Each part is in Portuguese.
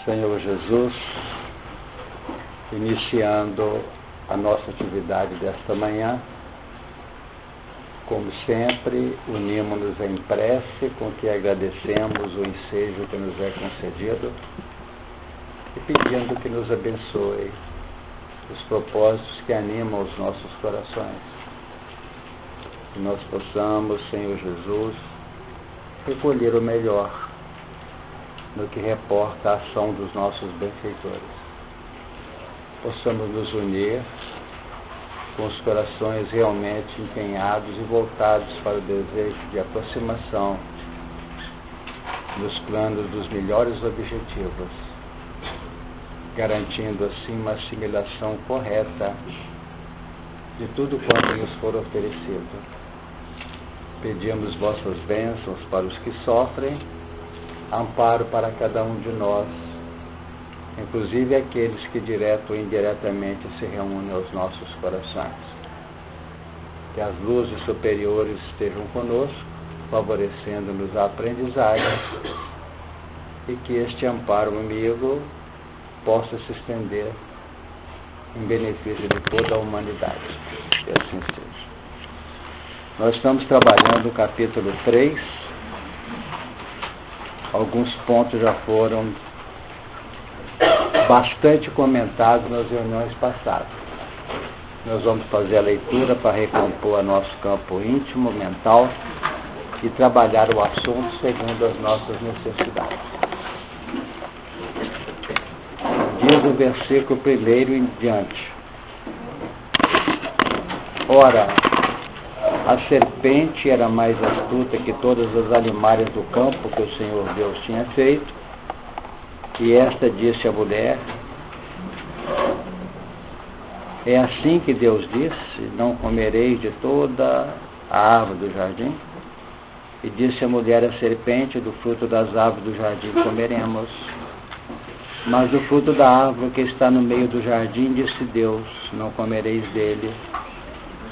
Senhor Jesus, iniciando a nossa atividade desta manhã, como sempre, unimos-nos em prece, com que agradecemos o ensejo que nos é concedido e pedindo que nos abençoe os propósitos que animam os nossos corações. Que nós possamos, Senhor Jesus, recolher o melhor no que reporta a ação dos nossos benfeitores. Possamos nos unir com os corações realmente empenhados e voltados para o desejo de aproximação nos planos dos melhores objetivos, garantindo assim uma assimilação correta de tudo quanto nos for oferecido. Pedimos vossas bênçãos para os que sofrem, amparo para cada um de nós, inclusive aqueles que direto ou indiretamente se reúnem aos nossos corações. Que as luzes superiores estejam conosco, favorecendo-nos a aprendizagem, e que este amparo amigo possa se estender em benefício de toda a humanidade. Que assim seja. Nós estamos trabalhando o capítulo 3. Alguns pontos já foram bastante comentados nas reuniões passadas. Nós vamos fazer a leitura para recompor nosso campo íntimo, mental, e trabalhar o assunto segundo as nossas necessidades. Diz o versículo 1 em diante: Ora, a serpente era mais astuta que todas as animais do campo que o Senhor Deus tinha feito, e esta disse à mulher: É assim que Deus disse: Não comereis de toda a árvore do jardim? E disse a mulher à serpente: Do fruto das árvores do jardim comeremos. Mas do fruto da árvore que está no meio do jardim, disse Deus: Não comereis dele,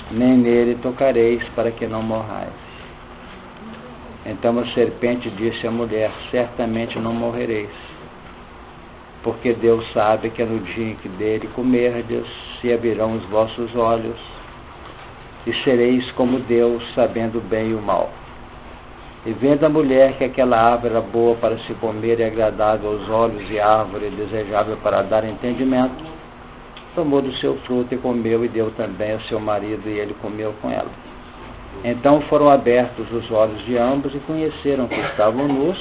nem nele tocareis, para que não morrais. Então a serpente disse à mulher: Certamente não morrereis, porque Deus sabe que no dia em que dele comerdes, se abrirão os vossos olhos, e sereis como Deus, sabendo o bem e o mal. E vendo a mulher que aquela árvore era boa para se comer e agradável aos olhos, e árvore desejável para dar entendimento, tomou do seu fruto e comeu, e deu também ao seu marido, e ele comeu com ela. Então foram abertos os olhos de ambos, e conheceram que estavam nus,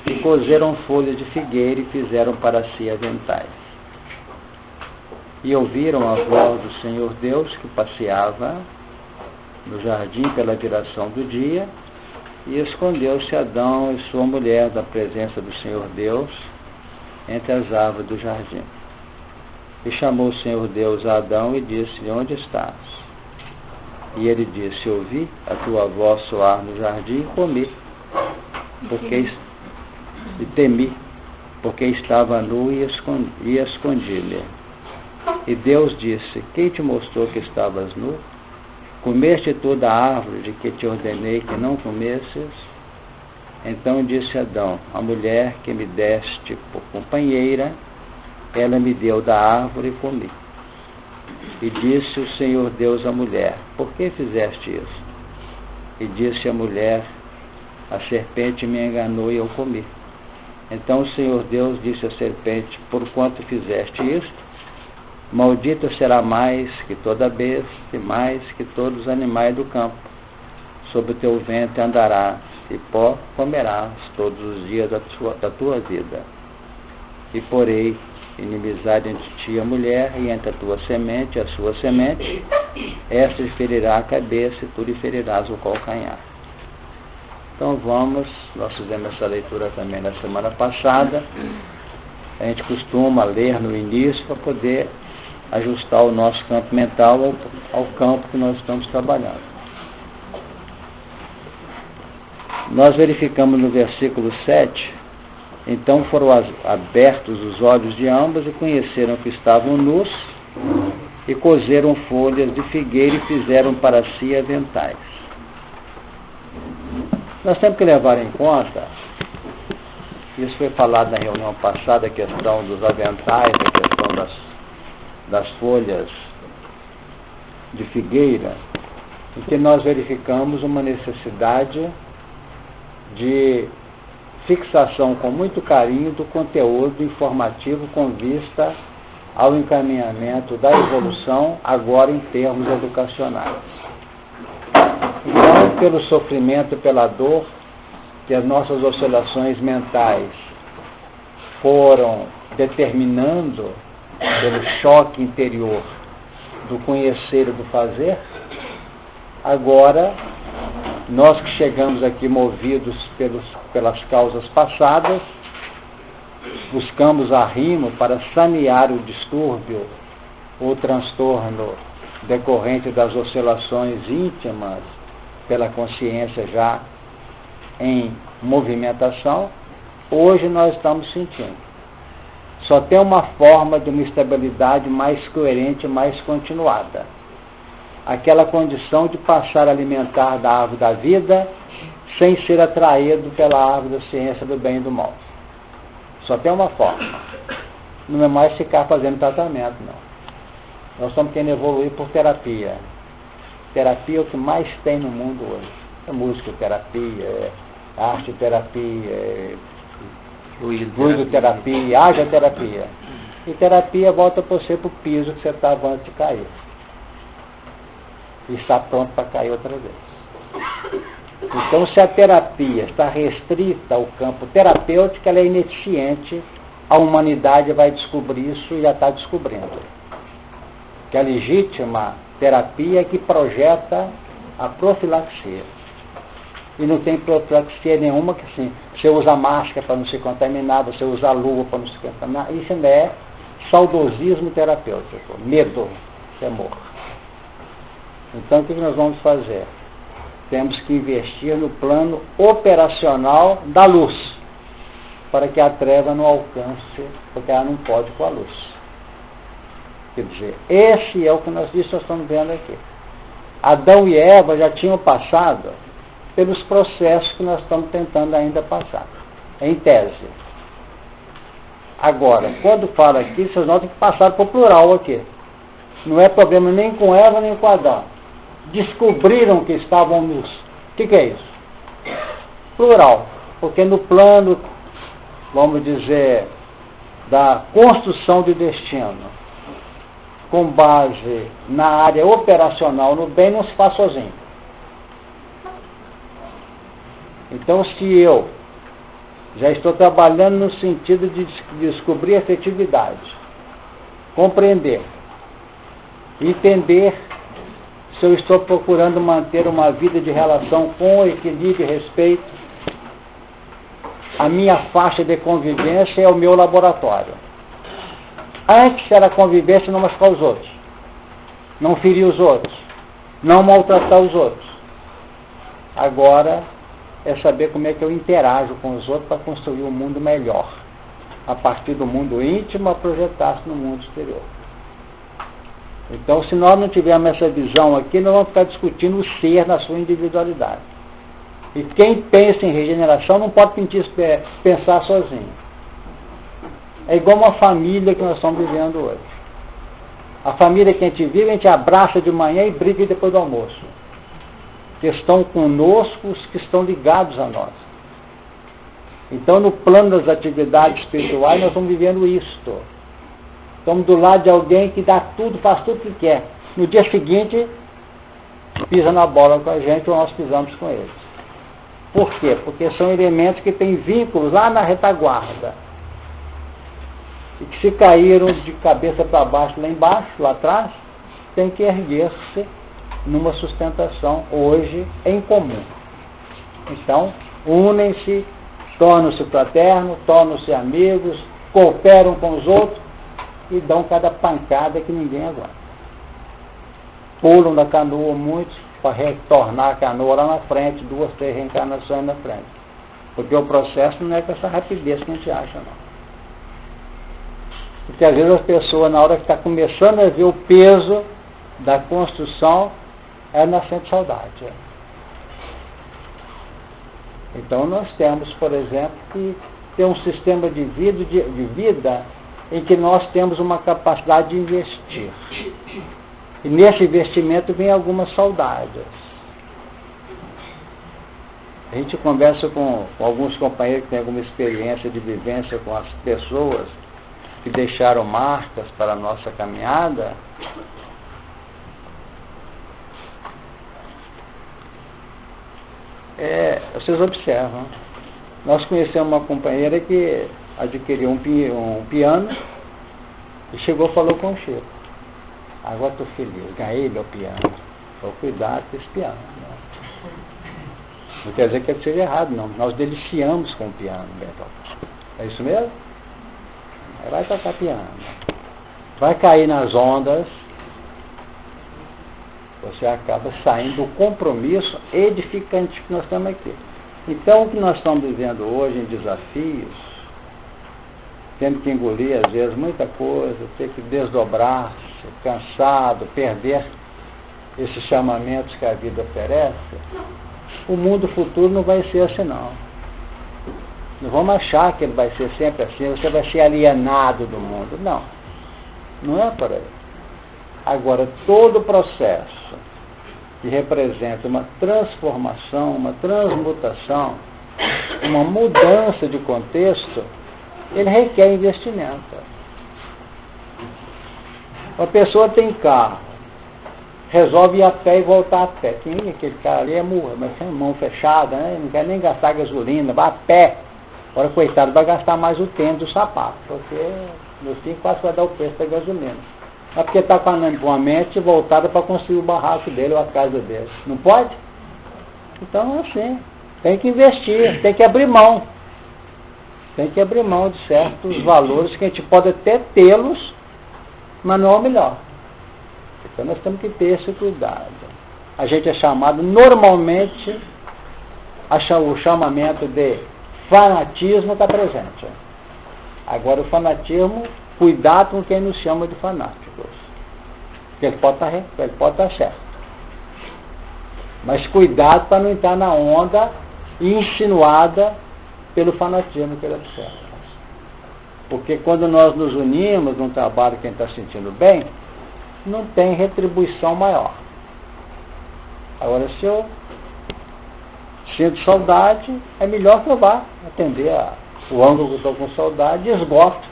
e coseram folhas de figueira, e fizeram para si aventais. E ouviram a voz do Senhor Deus, que passeava no jardim pela viração do dia, e escondeu-se Adão e sua mulher da presença do Senhor Deus entre as árvores do jardim. E chamou o Senhor Deus a Adão e disse: Onde estás? E ele disse: Ouvi a tua voz soar no jardim e comi, e temi, porque estava nu e escondi-me. E Deus disse: Quem te mostrou que estavas nu? Comeste toda a árvore de que te ordenei que não comesses? Então disse Adão: A mulher que me deste por companheira, ela me deu da árvore e comi. E disse o Senhor Deus à mulher: Por que fizeste isso? E disse a mulher: A serpente me enganou e eu comi. Então o Senhor Deus disse à serpente: Porquanto fizeste isto, maldita será mais que toda besta e mais que todos os animais do campo. Sobre o teu ventre andarás, e pó comerás todos os dias da tua vida. E porei inimizade entre ti e a mulher, e entre a tua semente e a sua semente. Esta lhe ferirá a cabeça, e tu lhe ferirás o calcanhar. Então nós fizemos essa leitura também na semana passada. A gente costuma ler no início para poder ajustar o nosso campo mental ao campo que nós estamos trabalhando. Nós verificamos no versículo 7, então foram abertos os olhos de ambos, e conheceram que estavam nus, e coseram folhas de figueira, e fizeram para si aventais. Nós temos que levar em conta Isso foi falado na reunião passada, a questão dos aventais, a questão das folhas de figueira, em que nós verificamos uma necessidade de fixação com muito carinho do conteúdo informativo com vista ao encaminhamento da evolução, agora em termos educacionais. Então, pelo sofrimento, pela dor, que as nossas oscilações mentais foram determinando pelo choque interior do conhecer e do fazer, agora, nós que chegamos aqui movidos pelas causas passadas, buscamos arrimo para sanear o distúrbio, o transtorno decorrente das oscilações íntimas pela consciência já em movimentação. Hoje nós estamos sentindo. Só tem uma forma de uma estabilidade mais coerente, mais continuada. Aquela condição de passar a alimentar da árvore da vida sem ser atraído pela árvore da ciência do bem e do mal. Só tem uma forma. Não é mais ficar fazendo tratamento, não. Nós estamos querendo evoluir por terapia. Terapia é o que mais tem no mundo hoje. É musicoterapia, é arte-terapia, é fluidoterapia, haja-terapia. E terapia volta você para o piso que você estava antes de cair. E está pronto para cair outra vez. Então, se a terapia está restrita ao campo terapêutico, ela é ineficiente. A humanidade vai descobrir isso e já está descobrindo. Que a legítima terapia é que projeta a profilaxia. E não tem profilaxia nenhuma que assim, você usa máscara para não se contaminar, você usa luva para não se contaminar. Isso não é saudosismo terapêutico, medo, temor. Então, o que nós vamos fazer? Temos que investir no plano operacional da luz, para que a treva não alcance, porque ela não pode com a luz. Quer dizer, esse é o que nós estamos vendo aqui. Adão e Eva já tinham passado pelos processos que nós estamos tentando ainda passar, em tese. Agora, quando fala aqui, vocês notam que passaram por plural aqui. Não é problema nem com Eva, nem com Adão. Descobriram que estavam nus. O que é isso? Plural. Porque no plano, vamos dizer, da construção de destino, com base na área operacional, no bem, não se faz sozinho. Então, se eu já estou trabalhando no sentido de descobrir a efetividade, compreender, entender se eu estou procurando manter uma vida de relação com equilíbrio e respeito, a minha faixa de convivência é o meu laboratório. Antes era convivência não machucar os outros, não ferir os outros, não maltratar os outros. Agora é saber como é que eu interajo com os outros para construir um mundo melhor, a partir do mundo íntimo a projetar-se no mundo exterior. Então, se nós não tivermos essa visão aqui, nós vamos ficar discutindo o ser na sua individualidade. E quem pensa em regeneração não pode pensar sozinho. É igual uma família que nós estamos vivendo hoje. A família que a gente vive, a gente abraça de manhã e briga depois do almoço. Que estão conosco os que estão ligados a nós. Então, no plano das atividades espirituais, nós estamos vivendo isto. Estamos do lado de alguém que dá tudo, faz tudo o que quer. No dia seguinte, pisa na bola com a gente ou nós pisamos com eles. Por quê? Porque são elementos que têm vínculos lá na retaguarda. E que se caíram de cabeça para baixo, lá embaixo, lá atrás, tem que erguer-se numa sustentação hoje em comum. Então, unem-se, tornam-se fraternos, tornam-se amigos, cooperam com os outros e dão cada pancada que ninguém aguenta. Pulam da canoa muitos para retornar a canoa lá na frente, 2, 3 reencarnações na frente. Porque o processo não é com essa rapidez que a gente acha, não. Porque às vezes as pessoas, na hora que está começando a ver o peso da construção, ela sente saudade. Então nós temos, por exemplo, que ter um sistema de vida em que nós temos uma capacidade de investir. E nesse investimento vem algumas saudades. A gente conversa com alguns companheiros que têm alguma experiência de vivência com as pessoas que deixaram marcas para a nossa caminhada. Vocês observam. Nós conhecemos uma companheira que adquiriu um piano e chegou e falou com o Chico: agora estou feliz, ganhei meu piano, vou cuidar desse piano. Não quer dizer que seja errado, não. Nós deliciamos com o piano, Beto. É isso mesmo? Vai tocar piano. Vai cair nas ondas. Você acaba saindo do compromisso edificante que nós estamos aqui. Então, o que nós estamos vivendo hoje em desafios, tendo que engolir, às vezes, muita coisa, ter que desdobrar-se, cansado, perder esses chamamentos que a vida oferece, o mundo futuro não vai ser assim, não. Não vamos achar que ele vai ser sempre assim, você vai ser alienado do mundo. Não. Não é por aí. Agora, todo o processo que representa uma transformação, uma transmutação, uma mudança de contexto, ele requer investimento. Uma pessoa tem carro, resolve ir a pé e voltar a pé. Aquele cara ali é murro, mas tem mão fechada, né? Não quer nem gastar gasolina, vai a pé. Agora, coitado, vai gastar mais o tênis do sapato, porque no fim quase vai dar o preço da gasolina. Mas porque está com a mente voltada para construir o barraco dele ou a casa dele. Não pode? Então, assim, tem que investir, tem que abrir mão. Tem que abrir mão de certos valores que a gente pode até tê-los, mas não é o melhor. Então, nós temos que ter esse cuidado. A gente é chamado, normalmente, o chamamento de fanatismo está presente. Agora, o fanatismo, cuidado com quem nos chama de fanáticos. Porque ele pode estar certo. Mas cuidado para não entrar na onda insinuada pelo fanatismo que ele observa. Porque quando nós nos unimos num trabalho que a gente está sentindo bem, não tem retribuição maior. Agora, se eu sinto saudade, é melhor que eu vá atender o ângulo que eu estou com saudade e esgoto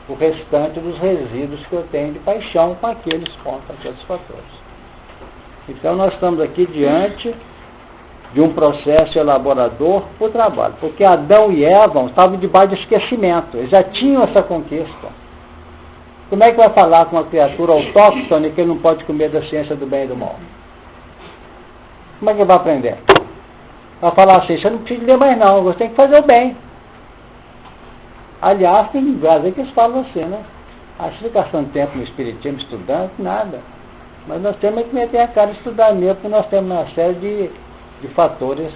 o restante dos resíduos que eu tenho de paixão com aqueles pontos, aqueles fatores. Então, nós estamos aqui diante de um processo elaborador para o trabalho, porque Adão e Eva estavam debaixo de esquecimento, eles já tinham essa conquista. Como é que vai falar com uma criatura autóctone que ele não pode comer da ciência do bem e do mal? Como é que ele vai aprender? Vai falar assim: você não precisa ler mais não, você tem que fazer o bem. Aliás, tem lugares aí que eles falam assim, né? Acho que gastando tempo no espiritismo, estudando, nada. Mas nós temos que meter a cara e estudar mesmo, porque nós temos uma série de fatores,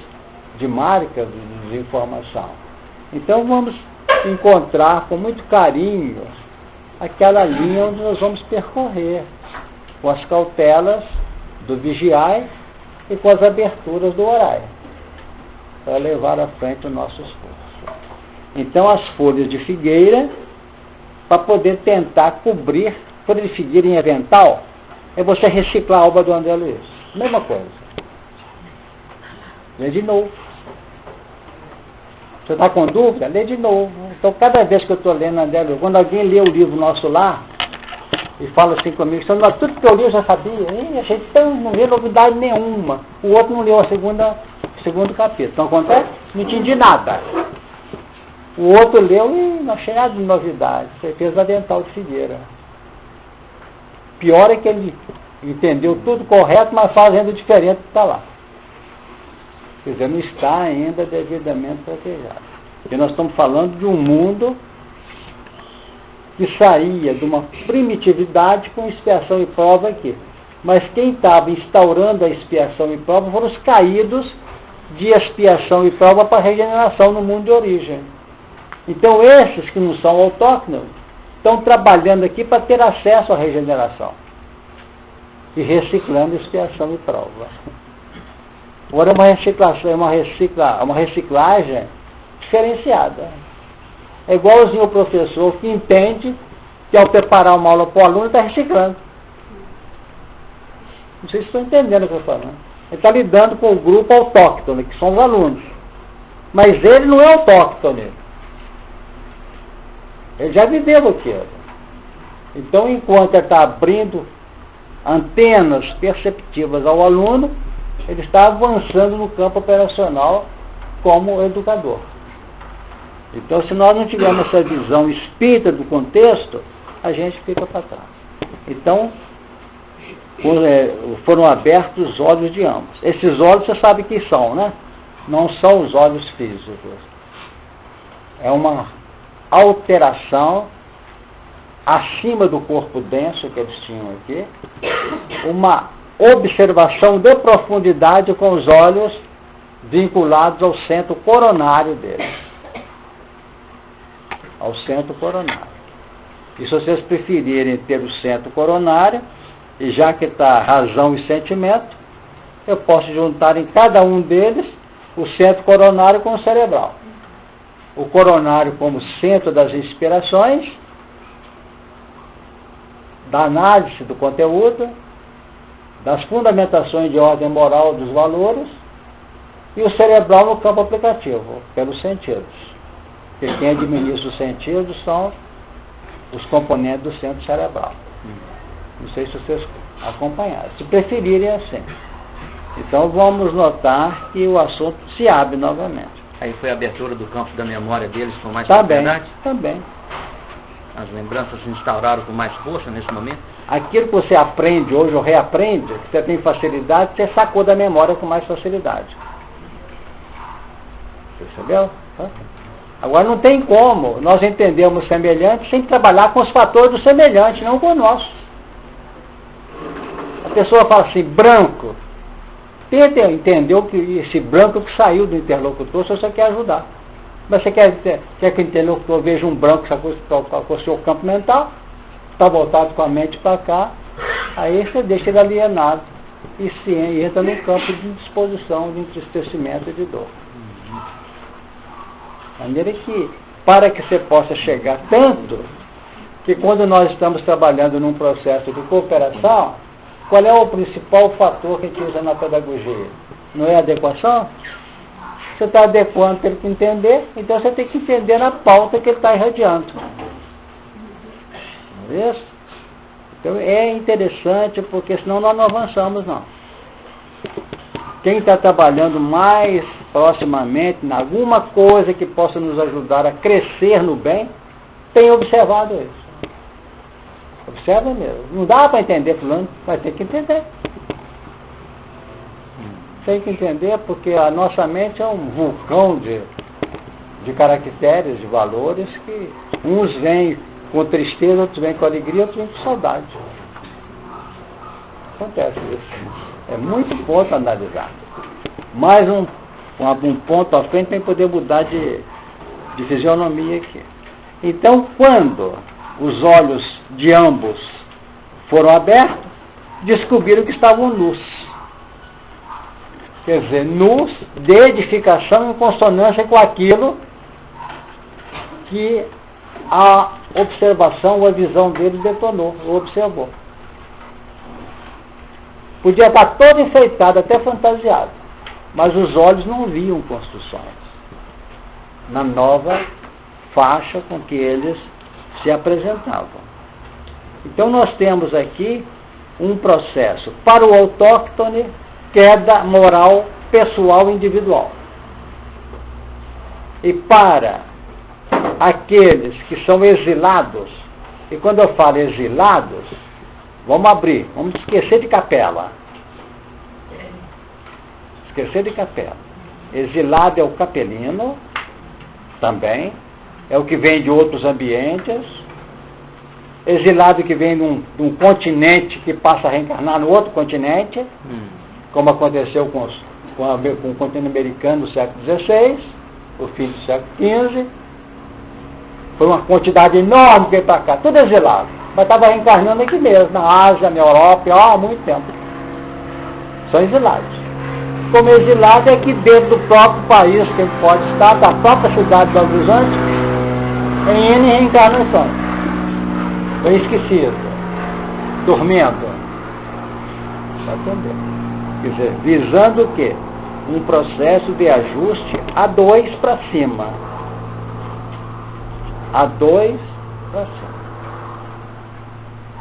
de marcas de informação. Então vamos encontrar com muito carinho aquela linha onde nós vamos percorrer, com as cautelas do vigiai e com as aberturas do orai, para levar à frente o nosso esforço. Então, as folhas de figueira, para poder tentar cobrir, folha de figueira em avental, é você reciclar a obra do André Luiz. Mesma coisa. Lê de novo. Você está com dúvida? Lê de novo. Então, cada vez que eu estou lendo André Luiz, quando alguém lê o livro nosso lá, e fala assim comigo: tudo que eu li eu já sabia. A gente não vê novidade nenhuma. O outro não leu o segundo capítulo. Então, acontece? Não entendi nada. O outro leu e não achei nada de novidade. Você fez o avental de figueira. Pior é que ele entendeu tudo correto, mas fazendo diferente do que está lá. Quer dizer, não está ainda devidamente protegado. Porque nós estamos falando de um mundo que saía de uma primitividade com expiação e prova aqui. Mas quem estava instaurando a expiação e prova foram os caídos de expiação e prova para regeneração no mundo de origem. Então, esses que não são autóctonos estão trabalhando aqui para ter acesso à regeneração e reciclando expiação e prova. Agora, é uma reciclagem diferenciada. É igualzinho o professor que entende que ao preparar uma aula para o aluno está reciclando. Não sei se estão entendendo o que eu estou falando. Ele está lidando com o grupo autóctone, que são os alunos. Mas ele não é autóctone. Ele já viveu aquilo. Então, enquanto ele está abrindo antenas perceptivas ao aluno, ele está avançando no campo operacional como educador. Então, se nós não tivermos essa visão espírita do contexto, a gente fica para trás. Então, foram abertos os olhos de ambos. Esses olhos, você sabe que são, né? Não são os olhos físicos. É uma alteração acima do corpo denso que eles tinham aqui, uma observação de profundidade com os olhos vinculados ao centro coronário deles. Ao centro coronário. E se vocês preferirem ter o centro coronário, e já que está razão e sentimento, eu posso juntar em cada um deles o centro coronário com o cerebral. O coronário como centro das inspirações, da análise do conteúdo, das fundamentações de ordem moral dos valores, e o cerebral no campo aplicativo, pelos sentidos. Porque quem administra os sentidos são os componentes do centro cerebral. Não sei se vocês acompanharam. Se preferirem, assim. Então vamos notar que o assunto se abre novamente. Aí foi a abertura do campo da memória deles com mais Também, propriedade? também. As lembranças se instauraram com mais força nesse momento? Aquilo que você aprende hoje ou reaprende, que você tem facilidade, você sacou da memória com mais facilidade. Percebeu? Agora não tem como nós entendermos semelhante sem trabalhar com os fatores do semelhante, não com o nosso. A pessoa fala assim, branco. Tenta entender esse branco que saiu do interlocutor se você quer ajudar. Mas você quer que o interlocutor veja um branco com o seu campo mental, está voltado com a mente para cá, aí você deixa ele alienado e se entra no campo de indisposição, de entristecimento e de dor. De maneira que, para que você possa chegar tanto, que quando nós estamos trabalhando num processo de cooperação, qual é o principal fator que a gente usa na pedagogia? Não é a adequação? Você está adequando para ele entender, então você tem que entender na pauta que ele está irradiando. Não é isso? Então é interessante, porque senão nós não avançamos, não. Quem está trabalhando mais proximamente em alguma coisa que possa nos ajudar a crescer no bem, tem observado isso. Observa mesmo. Não dá para entender fulano, vai ter que entender. Tem que entender porque a nossa mente é um vulcão de caracteres, de valores, que uns vêm com tristeza, outros vêm com alegria, outros vêm com saudade. Acontece isso. É muito ponto a analisar. Mais um ponto à frente para poder mudar de fisionomia aqui. Então, quando os olhos de ambos foram abertos, descobriram que estavam nus. Quer dizer, nus de edificação em consonância com aquilo que a observação ou a visão deles detonou, ou observou. Podia estar todo enfeitado, até fantasiado, mas os olhos não viam construções na nova faixa com que eles se apresentavam. Então nós temos aqui um processo para o autóctone, queda moral pessoal individual. E para aqueles que são exilados, e quando eu falo exilados, vamos abrir, vamos esquecer de capela. Esquecer de capela. Exilado é o capelino, também, é o que vem de outros ambientes. Exilado que vem de um continente que passa a reencarnar no outro continente, como aconteceu com o continente americano no século XVI, o fim do século XV. Foi uma quantidade enorme que veio para cá, tudo exilado. Mas estava reencarnando aqui mesmo, na Ásia, na Europa, há muito tempo. São exilados. Como exilado é que dentro do próprio país que ele pode estar, da própria cidade de Belo Horizonte, em N reencarnações. Foi esquecido, dormindo. Está entendendo? Quer dizer, visando o quê? Um processo de ajuste a 2 para cima. A 2 para cima.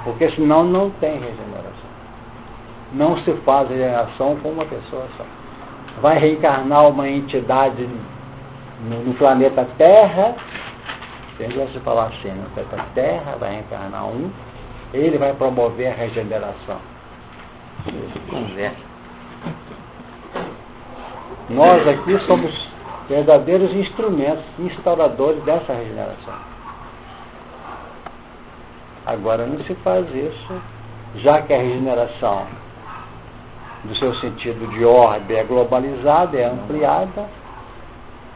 Porque senão não tem regeneração. Não se faz regeneração com uma pessoa só. Vai reencarnar uma entidade no planeta Terra, tem que se falar assim, no planeta Terra vai reencarnar um, ele vai promover a regeneração. Conversa. Nós aqui somos verdadeiros instrumentos, instauradores dessa regeneração. Agora não se faz isso, já que a regeneração, do seu sentido de ordem, é globalizada, é ampliada,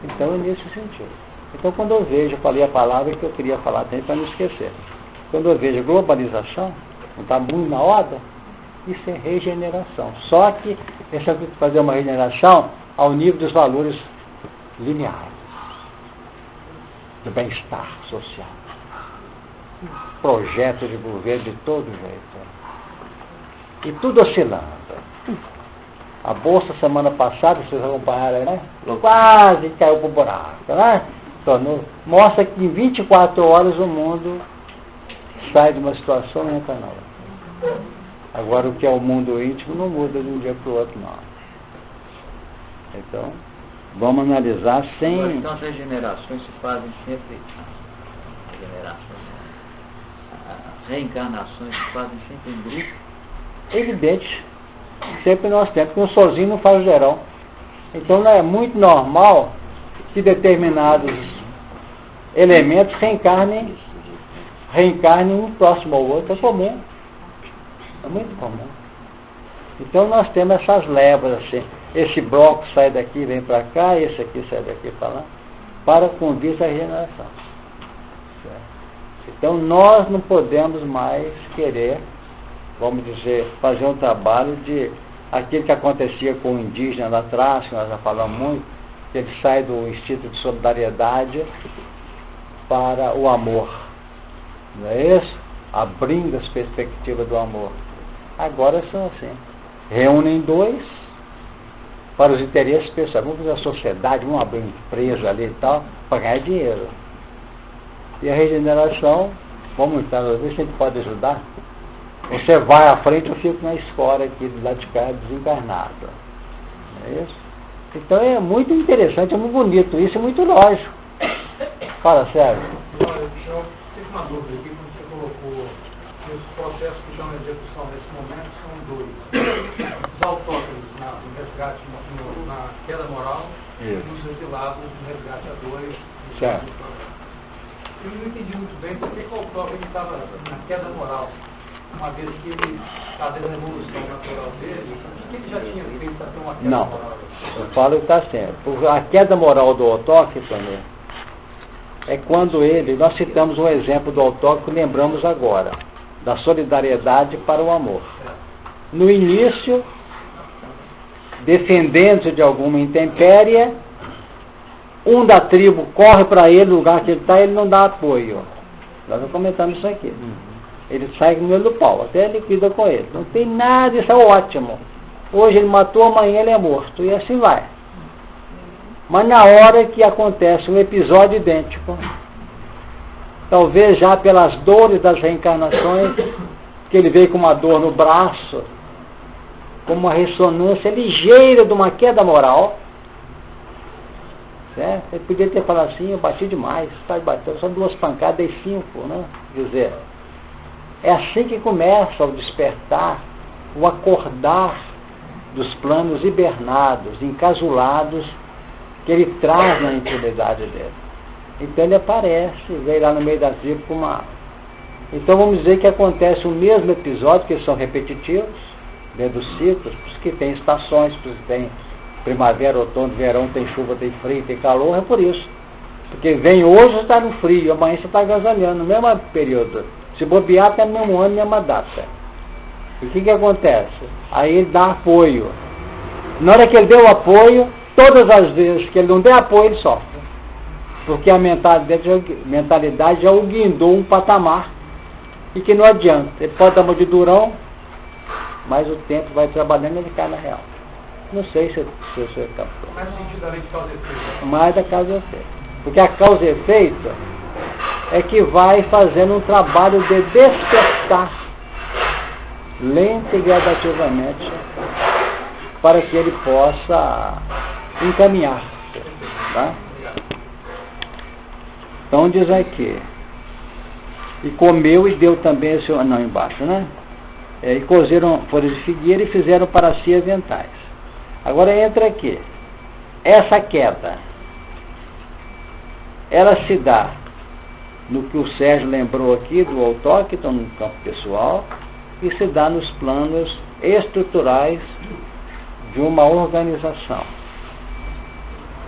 então é nesse sentido. Então quando eu vejo, eu falei a palavra que eu queria falar também para não esquecer. Quando eu vejo globalização, não está muito na ordem, isso é regeneração. Só que essa é fazer uma regeneração ao nível dos valores lineares, do bem-estar social. Projeto de governo de todo jeito. E tudo oscilando. A bolsa semana passada, vocês acompanharam, né? Quase caiu para o buraco, né? Então, mostra que em 24 horas o mundo sai de uma situação e entra na outra. Agora o que é o mundo íntimo não muda de um dia para o outro, não. Então, vamos analisar sem... Então as regenerações se fazem sempre... As reencarnações se fazem sempre em grupo. Evidente. Sempre nós temos, porque um sozinho não faz o geral. Então não é muito normal que determinados elementos reencarnem um próximo ao outro. É comum. É muito comum. Então nós temos essas levas assim. Esse bloco sai daqui, vem para cá, esse aqui sai daqui para lá, para com vista à regeneração. Então nós não podemos mais querer, vamos dizer, fazer um trabalho de aquilo que acontecia com o indígena lá atrás, que nós já falamos muito, que ele sai do instinto de solidariedade para o amor. Não é isso? Abrindo as perspectivas do amor. Agora são assim. Reúnem 2 para os interesses pessoais. Vamos fazer a sociedade, vamos abrir uma empresa ali e tal, para ganhar dinheiro. E a regeneração, vamos entrar, ver se a gente pode ajudar. Você vai à frente, eu fico na escola aqui do lado de cá, desencarnado. Não é isso? Então é muito interessante, é muito bonito isso, é muito lógico. Fala, Sérgio. Eu tive uma dúvida aqui, quando você colocou que os processos que estão em execução nesse momento são 2. Os autóctones no resgate, na queda moral, e os exilados no resgate a 2. Certo. Eu não entendi muito bem porque o autóctone estava na queda moral, uma vez que ele estava na evolução natural dele, o que ele já tinha feito para ter uma queda Não, moral? eu falo que está certo. A queda moral do autóctone é quando ele, nós citamos um exemplo do autóctone, lembramos agora, da solidariedade para o amor. No início, defendendo-se de alguma intempérie, um da tribo corre para ele, no lugar que ele está, ele não dá apoio. Nós já comentamos isso aqui. Ele sai com ele do pau, até liquida com ele. Não tem nada, isso é ótimo. Hoje ele matou, amanhã ele é morto, e assim vai. Mas na hora que acontece um episódio idêntico, talvez já pelas dores das reencarnações, que ele veio com uma dor no braço, como uma ressonância ligeira de uma queda moral, certo? Ele podia ter falado assim, eu bati demais, está batendo só 2 pancadas e 5, né? Quer dizer, é assim que começa o despertar, o acordar dos planos hibernados, encasulados, que ele traz na intimidade dele. Então ele aparece, vem lá no meio da tribo com uma... Então vamos dizer que acontece o mesmo episódio, que são repetitivos, dentro dos ciclos, que tem estações, que tem primavera, outono, verão, tem chuva, tem frio, tem calor, é por isso. Porque vem hoje você está no frio, amanhã você está agasalhando, no mesmo período. Se bobear, até no mesmo ano, mesma data. E o que acontece? Aí ele dá apoio. Na hora que ele deu apoio, todas as vezes que ele não der apoio, ele sofre. Porque a mentalidade já o guindou um patamar e que não adianta. Ele pode dar uma de durão, mas o tempo vai trabalhando e ele cai na real. Não sei se você captou. Mais sentido da lei de causa e efeito. Mais da causa e efeito. Porque a causa e efeito é que vai fazendo um trabalho de despertar lenta e gradativamente para que ele possa encaminhar-se. Tá? Então diz aqui, e comeu e deu também esse... Não, embaixo, né? E cozeram folhas de figueira e fizeram para si aventais. Agora entra aqui. Essa queda, ela se dá no que o Sérgio lembrou aqui do autóctone, no campo pessoal, e se dá nos planos estruturais de uma organização.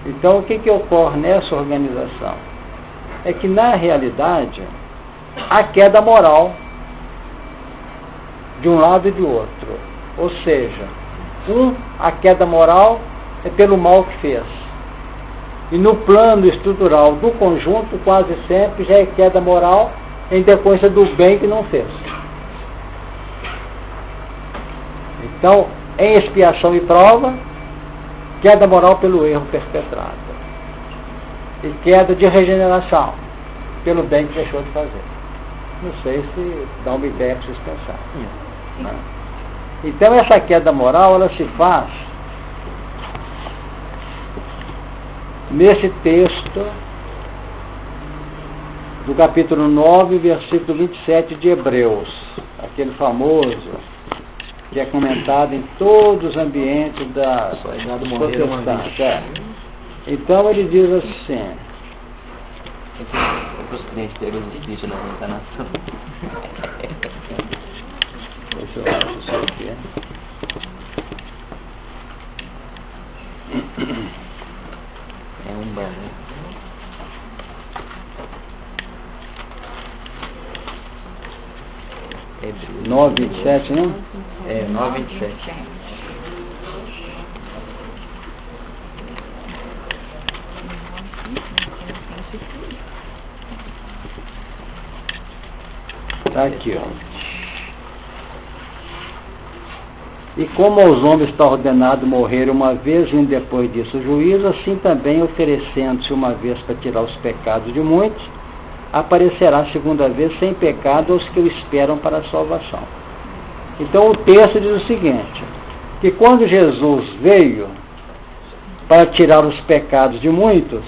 Então, o que ocorre nessa organização? É que, na realidade, a queda moral de um lado e de outro. Ou seja, a queda moral é pelo mal que fez. E no plano estrutural do conjunto, quase sempre, já é queda moral em decorrência do bem que não fez. Então, em expiação e prova, queda moral pelo erro perpetrado. E queda de regeneração pelo bem que deixou de fazer. Não sei se dá uma ideia para vocês pensarem. Né? Então, essa queda moral, ela se faz nesse texto do capítulo 9, versículo 27 de Hebreus, aquele famoso que é comentado em todos os ambientes da protestantes. Então ele diz assim, Para os clientes terem os na reencarnação. deixa eu acho isso aqui. É um bar, né? É 9:27, não? É, 9:27. Está aqui, ó. E como aos homens está ordenado morrer uma vez e depois disso o juízo, assim também, oferecendo-se uma vez para tirar os pecados de muitos, aparecerá a segunda vez sem pecado aos que o esperam para a salvação. Então o texto diz o seguinte, que quando Jesus veio para tirar os pecados de muitos,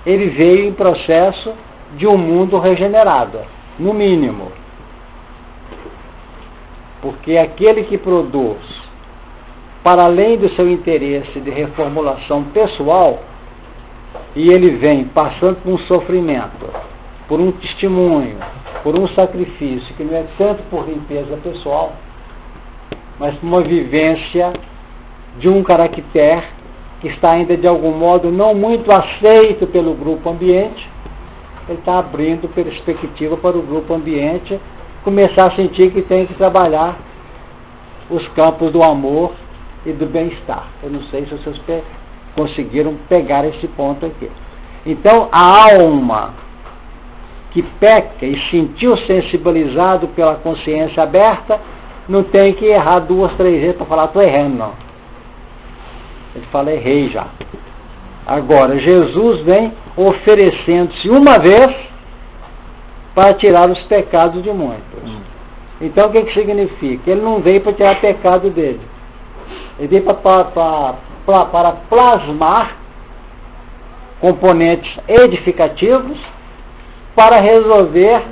ele veio em processo de um mundo regenerado, no mínimo. Porque aquele que produz, para além do seu interesse de reformulação pessoal, e ele vem passando por um sofrimento, por um testemunho, por um sacrifício, que não é tanto por limpeza pessoal, mas por uma vivência de um caractere que está ainda de algum modo não muito aceito pelo grupo ambiente, ele está abrindo perspectiva para o grupo ambiente começar a sentir que tem que trabalhar os campos do amor e do bem-estar. Eu não sei se vocês conseguiram pegar esse ponto aqui. Então, a alma que peca e sentiu sensibilizado pela consciência aberta, não tem que errar 2, 3 vezes para falar, estou errando, não. Ele fala, errei já. Agora, Jesus vem oferecendo-se uma vez para tirar os pecados de muitos. Então, o que significa? Ele não veio para tirar pecado dele. Ele veio para plasmar componentes edificativos para resolver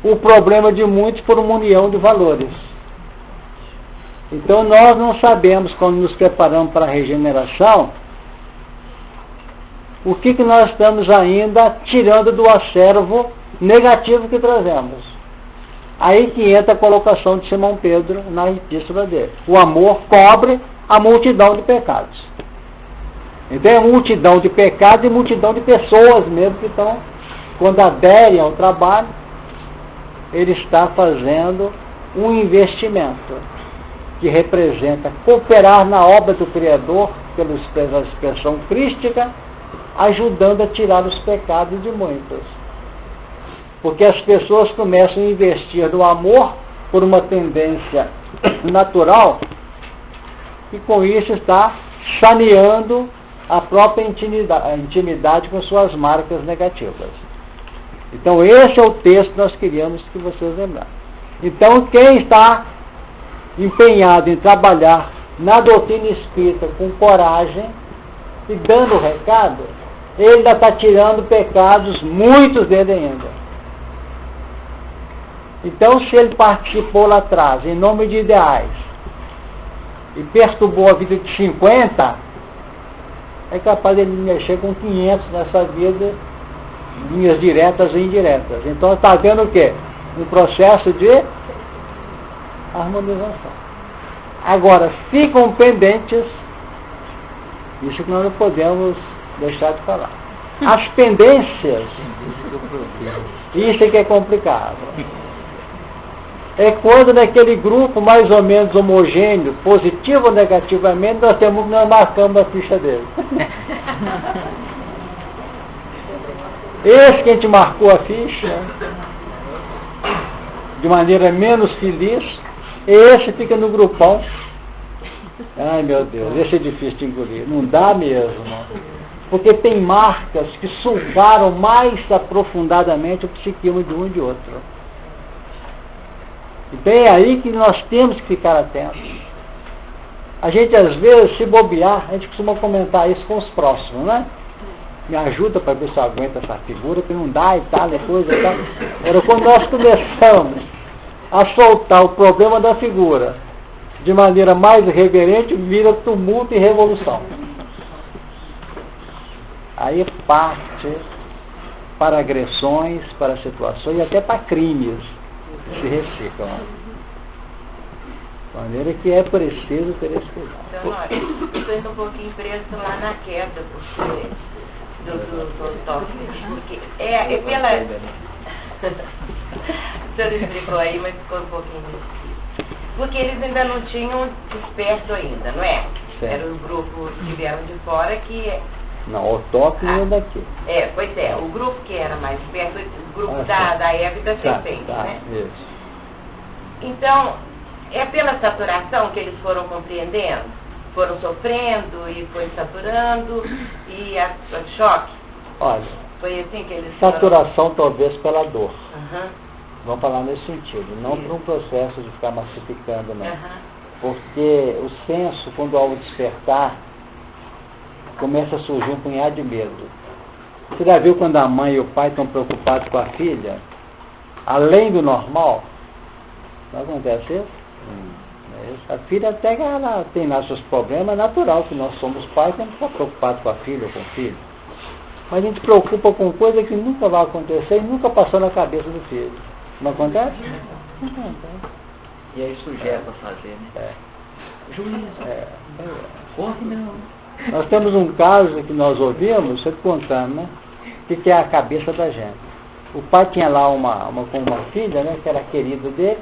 o problema de muitos por uma união de valores. Então, nós não sabemos, quando nos preparamos para a regeneração, o que nós estamos ainda tirando do acervo negativo que trazemos. Aí que entra a colocação de Simão Pedro na epístola dele. O amor cobre a multidão de pecados. Então é multidão de pecados e multidão de pessoas mesmo que estão, quando aderem ao trabalho, ele está fazendo um investimento que representa cooperar na obra do Criador, pela expressão crística, ajudando a tirar os pecados de muitos. Porque as pessoas começam a investir no amor por uma tendência natural e com isso está saneando a própria intimidade com suas marcas negativas. Então esse é o texto que nós queríamos que vocês lembrassem. Então quem está empenhado em trabalhar na doutrina espírita com coragem e dando o recado, ele ainda está tirando pecados, muitos dele ainda. Então, se ele participou lá atrás, em nome de ideais, e perturbou a vida de 50, é capaz de ele mexer com 500 nessa vida, linhas diretas e indiretas. Então, está vendo o quê? Um processo de harmonização. Agora, ficam pendentes, isso que nós não podemos deixar de falar. As pendências, isso é que é complicado. É quando naquele grupo mais ou menos homogêneo, positivo ou negativamente, nós marcamos a ficha dele. Esse que a gente marcou a ficha, de maneira menos feliz, esse fica no grupão. Ai meu Deus, esse é difícil de engolir. Não dá mesmo. Porque tem marcas que sugaram mais aprofundadamente o psiquismo de um e de outro. Então é aí que nós temos que ficar atentos. A gente às vezes, se bobear, a gente costuma comentar isso com os próximos, né? Me ajuda para ver se eu aguento essa figura, que não dá e tal, e coisa e tal. Era quando nós começamos a soltar o problema da figura de maneira mais reverente, vira tumulto e revolução. Aí parte para agressões, para situações e até para crimes se reciclam. De maneira que é preciso ter esse cuidado. Então, olha, eu estou indo um pouquinho preso lá na queda do toque, porque é pela... O senhor explicou aí, mas ficou um pouquinho difícil. Porque eles ainda não tinham desperto ainda, não é? Certo. Era o grupo que vieram de fora que... Não, o toque não é daqui. Pois é, o grupo que era mais perto, o grupo da Eva e da serpente, né? Isso. Então, é pela saturação que eles foram compreendendo? Foram sofrendo e foi saturando e a choque? Olha, foi assim que eles saturação talvez pela dor. Uhum. Vamos falar nesse sentido, não por um processo de ficar massificando, não. Uhum. Porque o senso, quando ao despertar, começa a surgir um punhado de medo. Você já viu quando a mãe e o pai estão preocupados com a filha? Além do normal? Não acontece isso? A filha até ela tem lá seus problemas, é natural que nós somos pais, temos que estar preocupados com a filha ou com o filho. Mas a gente se preocupa com coisa que nunca vai acontecer e nunca passou na cabeça do filho. Não acontece? Não acontece. E aí sugere para fazer, né? Juízo. Corre não. Nós temos um caso que nós ouvimos, você contando, né? Que é a cabeça da gente. O pai tinha lá uma filha, né? Que era querido dele,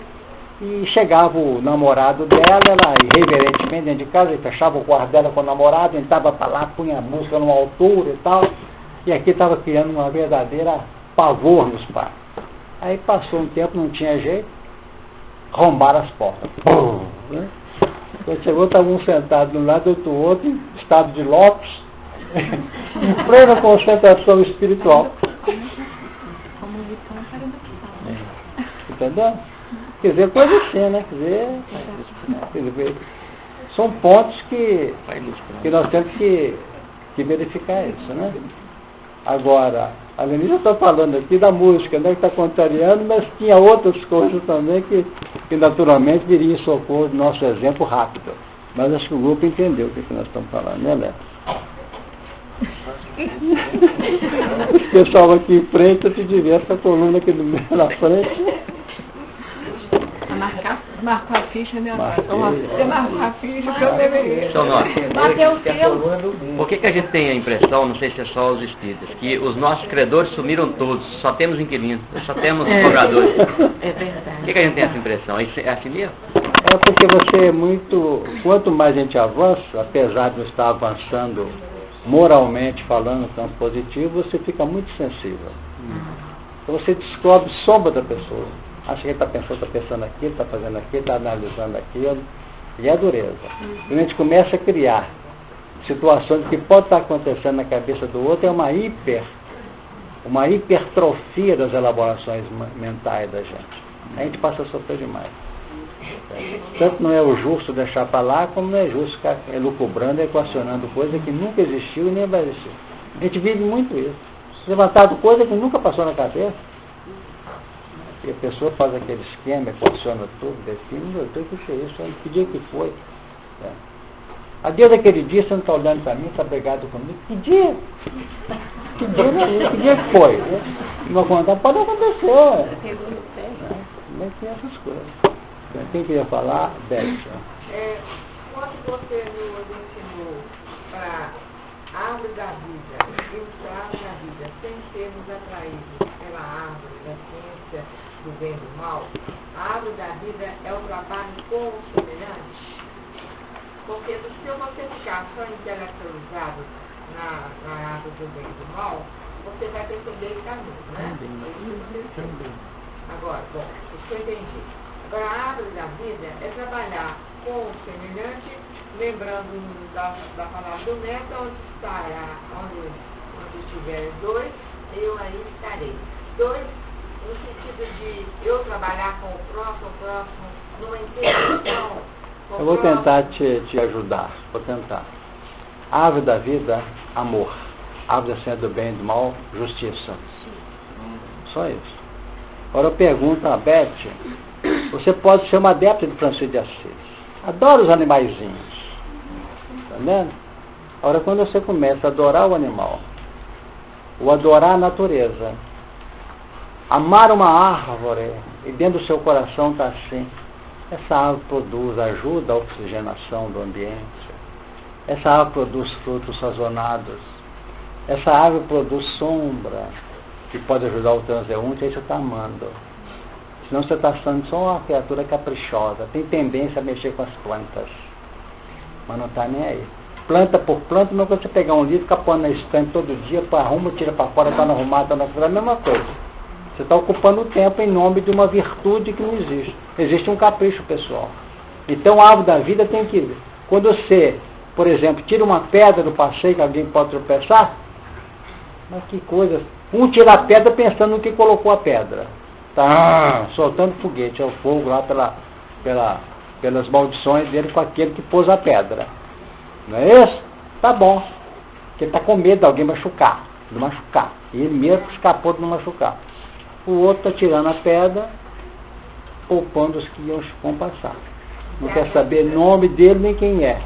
e chegava o namorado dela, ela irreverentemente dentro de casa, e fechava o quarto dela com o namorado, entrava para lá, punha a música numa altura e tal, e aqui estava criando uma verdadeira pavor nos pais. Aí passou um tempo, não tinha jeito, arrombaram as portas. Pum, né? Quando chegou, estava um sentado de um lado, outro outro, em estado de lótus, em plena concentração espiritual. Entendeu? Quer dizer, coisa assim, né? Quer dizer, são pontos que nós temos que verificar isso, né? Agora, a Lenise está falando aqui da música, né? Que está contrariando, mas tinha outras coisas também que naturalmente viriam em socorro do nosso exemplo rápido. Mas acho que o grupo entendeu o que nós estamos falando, né, Léo? O pessoal aqui em frente, eu te diverte essa coluna aqui do meio na frente. Marcou a ficha, meu amigo. Você marcou a ficha que eu deveria. Bateu o selo. Por que a gente tem a impressão, não sei se é só os espíritas, que os nossos credores sumiram todos, só temos inquilinos, só temos cobradores? É verdade. Por que a gente tem essa impressão? É assim mesmo? É porque você é muito... Quanto mais a gente avança, apesar de não estar avançando moralmente falando, no campo positivo, você fica muito sensível. Então você descobre sombra da pessoa. Acha que ele está pensando aquilo, está fazendo aquilo, está analisando aquilo, e é dureza. E a gente começa a criar situações que pode estar acontecendo na cabeça do outro, é uma hipertrofia das elaborações mentais da gente. A gente passa a sofrer demais. Tanto não é o justo deixar para lá, como não é justo ficar elucubrando, equacionando coisa que nunca existiu e nem vai existir. A gente vive muito isso. Levantado coisa que nunca passou na cabeça. E a pessoa faz aquele esquema, equaciona tudo, define, meu Deus, o que é isso? Que dia que foi? A dia daquele dia você não está olhando para mim, está brigado comigo. Que dia? Que dia que foi? Não contar, pode acontecer. Como é que é essas coisas? Quem queria falar? Beth. Quando você nos ensinou para a árvore da vida e usar a árvore da vida sem sermos atraídos pela árvore da ciência do bem e do mal, a árvore da vida é o trabalho com o semelhante? Porque se você ficar só intelectualizado na árvore do bem e do mal, você vai perceber o caminho, né? Agora, bom, isso eu entendi. Agora, a árvore da vida é trabalhar com o semelhante, lembrando da palavra do Neto, onde estiver dois, eu aí estarei. Dois, no sentido de eu trabalhar com o próximo, numa interação. Eu vou tentar te ajudar, vou tentar. A árvore da vida, amor. A árvore da ciência do bem e do mal, justiça. Só isso. Agora eu pergunto a Beth, você pode ser uma adepta de Francisco de Assis. Adora os animaizinhos. Está vendo? Agora quando você começa a adorar o animal, ou adorar a natureza, amar uma árvore, e dentro do seu coração está assim, essa árvore ajuda a oxigenação do ambiente, essa árvore produz frutos sazonados, essa árvore produz sombra, que pode ajudar o transeunte, aí você está amando. Senão você está sendo só uma criatura caprichosa, tem tendência a mexer com as plantas, mas não está nem aí. Planta por planta, não é quando você pegar um livro, ficar pondo na estante todo dia, arruma, tira para fora, está no arrumado, está na fora, é a mesma coisa. Você está ocupando o tempo em nome de uma virtude que não existe. Existe um capricho pessoal. Então a árvore da vida tem que ver. Quando você, por exemplo, tira uma pedra do passeio que alguém pode tropeçar, mas que coisa. Um tira a pedra pensando no que colocou a pedra. Tá soltando foguete, é o fogo lá pelas maldições dele com aquele que pôs a pedra. Não é isso? Tá bom. Porque ele está com medo de alguém machucar. E ele mesmo escapou de não machucar. O outro está tirando a pedra, poupando os que vão passar. Não quer saber nome dele nem quem é.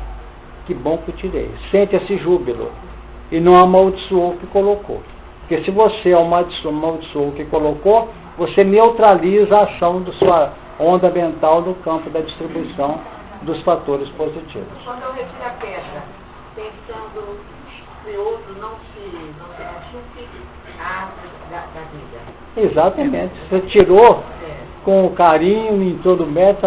Que bom que eu tirei. Sente esse júbilo. E não amaldiçoou o que colocou. Porque se você amaldiçoou o que colocou, você neutraliza a ação da sua onda mental no campo da distribuição dos fatores positivos. Quando eu retiro a pedra, pensando que o outro não se machuque, a árvore da vida. Exatamente. Você tirou com carinho, em todo mérito,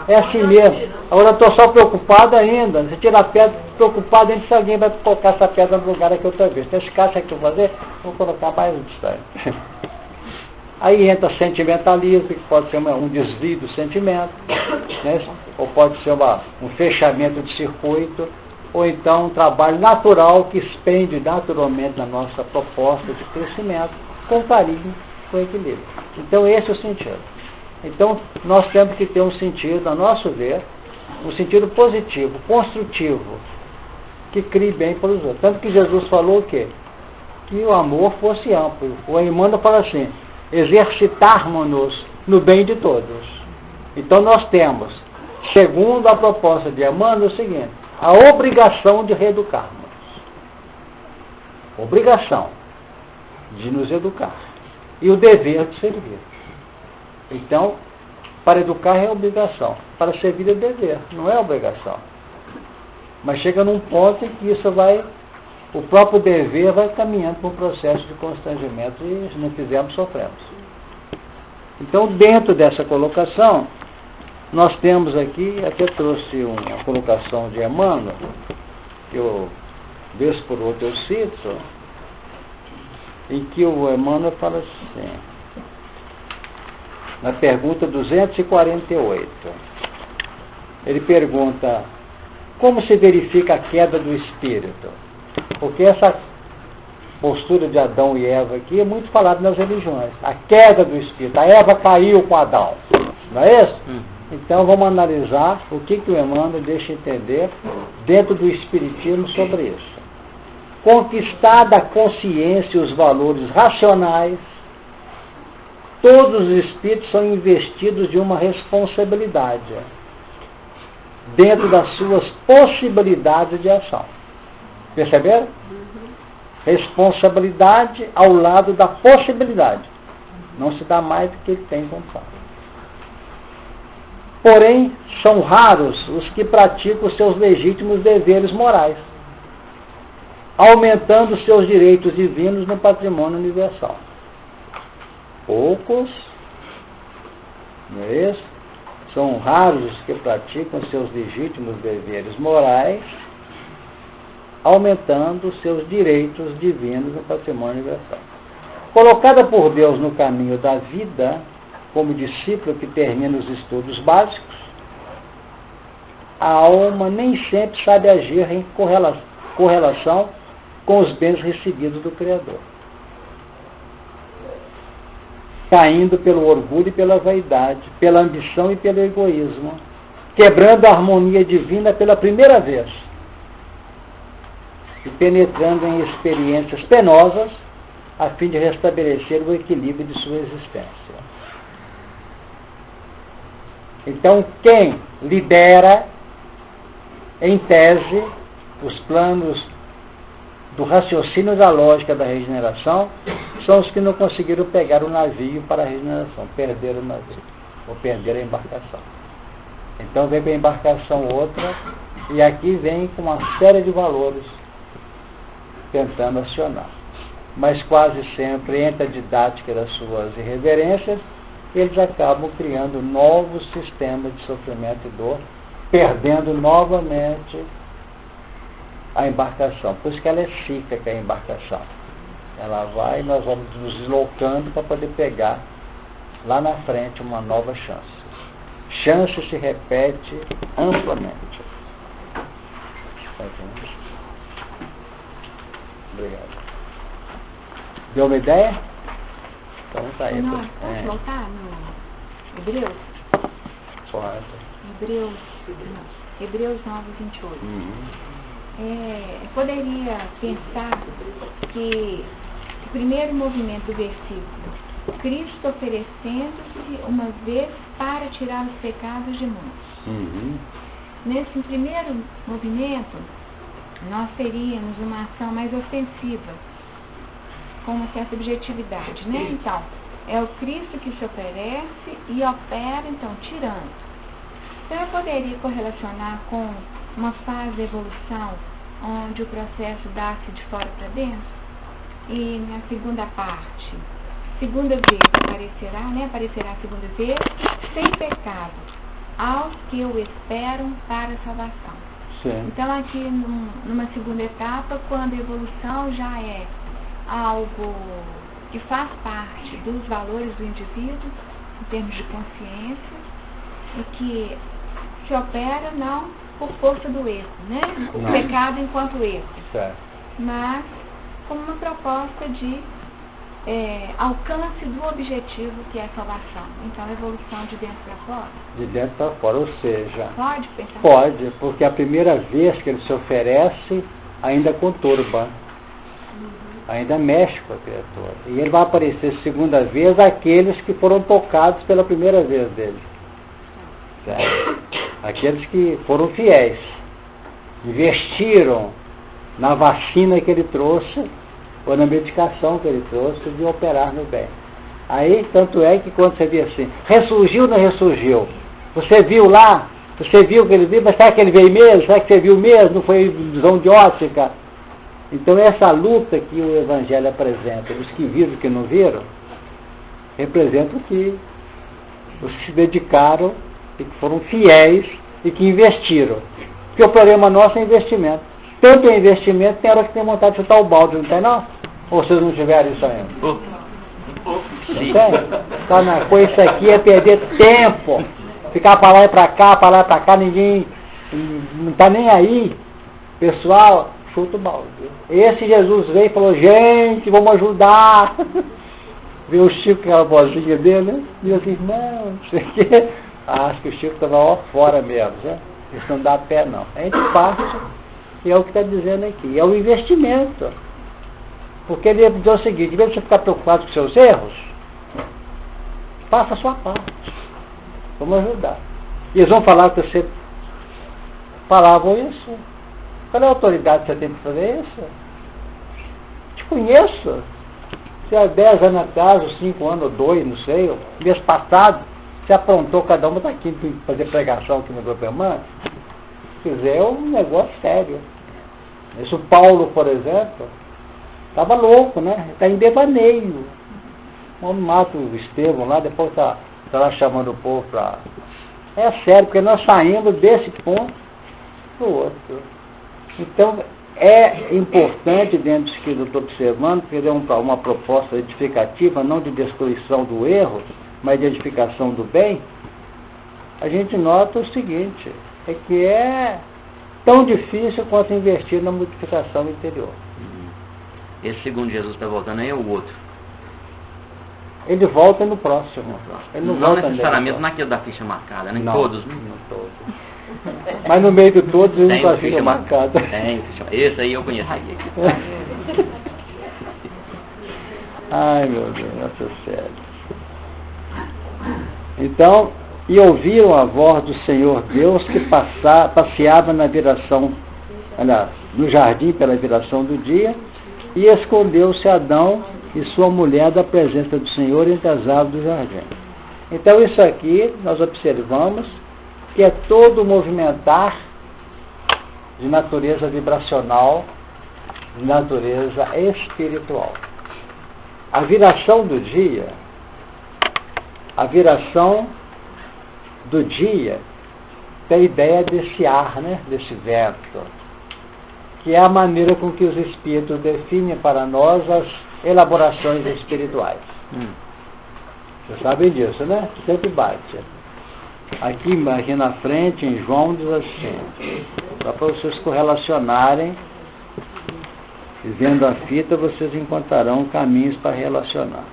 é assim mesmo. Agora eu estou só preocupado ainda. Você tira a pedra, preocupado ainda se alguém vai colocar essa pedra no lugar aqui outra vez. Nesse caso, o que eu vou fazer? Vou colocar mais distante. Aí entra sentimentalismo, que pode ser um desvio do sentimento, né? Ou pode ser um fechamento de circuito, ou então um trabalho natural que expende naturalmente na nossa proposta de crescimento, com carinho, com equilíbrio. Então esse é o sentido. Então nós temos que ter um sentido, a nosso ver, um sentido positivo, construtivo, que crie bem para os outros. Tanto que Jesus falou o quê? Que o amor fosse amplo. O Emmanuel fala assim, exercitarmos-nos no bem de todos. Então nós temos, segundo a proposta de Emmanuel, o seguinte, a obrigação de reeducarmos. Obrigação de nos educar. E o dever de servir. Então, para educar é obrigação. Para servir é dever, não é obrigação. Mas chega num ponto em que isso o próprio dever vai caminhando para um processo de constrangimento e se não fizermos, sofremos. Então, dentro dessa colocação, nós temos aqui, até trouxe uma colocação de Emmanuel, que eu vez por outra eu cito, em que o Emmanuel fala assim, na pergunta 248, ele pergunta, como se verifica a queda do espírito? Porque essa postura de Adão e Eva aqui é muito falada nas religiões. A queda do espírito. A Eva caiu com Adão. Não é isso? Então vamos analisar o que o Emmanuel deixa entender dentro do espiritismo sobre isso. Conquistada a consciência e os valores racionais, todos os espíritos são investidos de uma responsabilidade dentro das suas possibilidades de ação. Perceberam? Responsabilidade ao lado da possibilidade. Não se dá mais do que ele tem condição. Porém, são raros os que praticam os seus legítimos deveres morais, aumentando seus direitos divinos no patrimônio universal. Poucos, não é isso? São raros os que praticam seus legítimos deveres morais, aumentando seus direitos divinos no patrimônio universal. Colocada por Deus no caminho da vida, como discípulo que termina os estudos básicos, a alma nem sempre sabe agir em correlação com os bens recebidos do Criador, caindo pelo orgulho e pela vaidade, pela ambição e pelo egoísmo, quebrando a harmonia divina pela primeira vez e penetrando em experiências penosas a fim de restabelecer o equilíbrio de sua existência. Então, quem lidera, em tese, os planos do raciocínio da lógica da regeneração são os que não conseguiram pegar o navio para a regeneração, perderam o navio, ou perderam a embarcação. Então vem com a embarcação outra, e aqui vem com uma série de valores tentando acionar. Mas quase sempre, entre a didática das suas irreverências, eles acabam criando novos sistemas de sofrimento e dor, perdendo novamente a embarcação. Por isso que ela é cíclica, a embarcação. Ela vai e nós vamos nos deslocando para poder pegar lá na frente uma nova chance. Chance se repete amplamente. Obrigado. Deu uma ideia? Então tá aí. Nós, pode voltar no Hebreus? Pode. Hebreus 9, 28. Poderia pensar que o primeiro movimento do versículo, Cristo oferecendo-se uma vez para tirar os pecados de muitos. Nesse primeiro movimento, nós teríamos uma ação mais ofensiva, com uma certa objetividade, né? Então, é o Cristo que se oferece e opera, então, tirando. Então, eu poderia correlacionar com uma fase de evolução onde o processo dá-se de fora para dentro, e na segunda parte, segunda vez aparecerá a segunda vez, sem pecado, aos que o esperam para a salvação. Sim. Então, aqui, numa segunda etapa, quando a evolução já é algo que faz parte dos valores do indivíduo, em termos de consciência, e que se opera não por força do erro, né? O pecado enquanto erro, certo, mas como uma proposta de alcance do objetivo que é a salvação. Então, a evolução de dentro para fora. De dentro para fora, ou seja... Pode pensar? Pode, porque a primeira vez que ele se oferece ainda conturba, ainda mexe com a criatura. E ele vai aparecer segunda vez aqueles que foram tocados pela primeira vez dele. Certo? Aqueles que foram fiéis, investiram na vacina que ele trouxe, ou na medicação que ele trouxe, de operar no bem. Aí, tanto é que quando você vê assim, ressurgiu ou não ressurgiu? Você viu lá? Você viu que ele viu? Mas será que ele veio mesmo? Será que você viu mesmo? Não foi ilusão de ótica? Então, essa luta que o Evangelho apresenta, os que viram e os que não viram, representa que os que se dedicaram e que foram fiéis e que investiram. Porque o problema nosso é investimento. tanto investimento, tem hora que tem vontade de chutar o balde, não tem não? Ou vocês não tiveram isso ainda? Sim. Tá na coisa, isso aqui é perder tempo. Ficar para lá e para cá, ninguém não tá nem aí. Pessoal, chuta o balde. Esse Jesus veio e falou, gente, vamos ajudar. Viu o Chico, aquela vozinha dele, né? E eu disse, não sei o quê. Acho que o Chico estava ó fora mesmo, né? Isso não dá pé não. A gente parte, e é o que está dizendo aqui. É o investimento. Porque ele diz o seguinte, em vez de você ficar preocupado com seus erros, faça a sua parte. Vamos ajudar. E eles vão falar que você falavam isso. Qual é a autoridade que você tem para fazer isso? Te conheço. Se há 10 anos atrás, ou 5 anos, ou 2, não sei, mês passado, você aprontou, cada uma está aqui para fazer pregação aqui no grupo irmã. Se quiser, é um negócio sério. Isso, Paulo, por exemplo, estava louco, né? Está em devaneio. Vamos mata o Estevão lá, depois está lá chamando o povo para... É sério, porque nós saímos desse ponto para o outro. Então, é importante, dentro disso que eu estou observando, porque é uma proposta edificativa, não de destruição do erro, mas de edificação do bem, a gente nota o seguinte, é que é tão difícil quanto investir na modificação interior. Esse segundo Jesus está voltando aí é o outro. Ele volta no próximo. Ele não volta necessariamente naquele da ficha marcada, nem todos. Não todos. Mas no meio de todos ele não está ficha marcada. Tem, esse aí eu conheço. Ai meu Deus, nossa sério. Então, e ouviram a voz do Senhor Deus que passeava na viração, aliás, no jardim pela viração do dia, e escondeu-se Adão e sua mulher da presença do Senhor entre as árvores do jardim. Então isso aqui nós observamos que é todo movimentar de natureza vibracional, de natureza espiritual. A viração do dia tem a ideia desse ar, né? Desse vento, que é a maneira com que os espíritos definem para nós as elaborações espirituais. Vocês sabem disso, né? Sempre bate. Aqui na frente, em João, diz assim, só para vocês correlacionarem, e vendo a fita, vocês encontrarão caminhos para relacionar.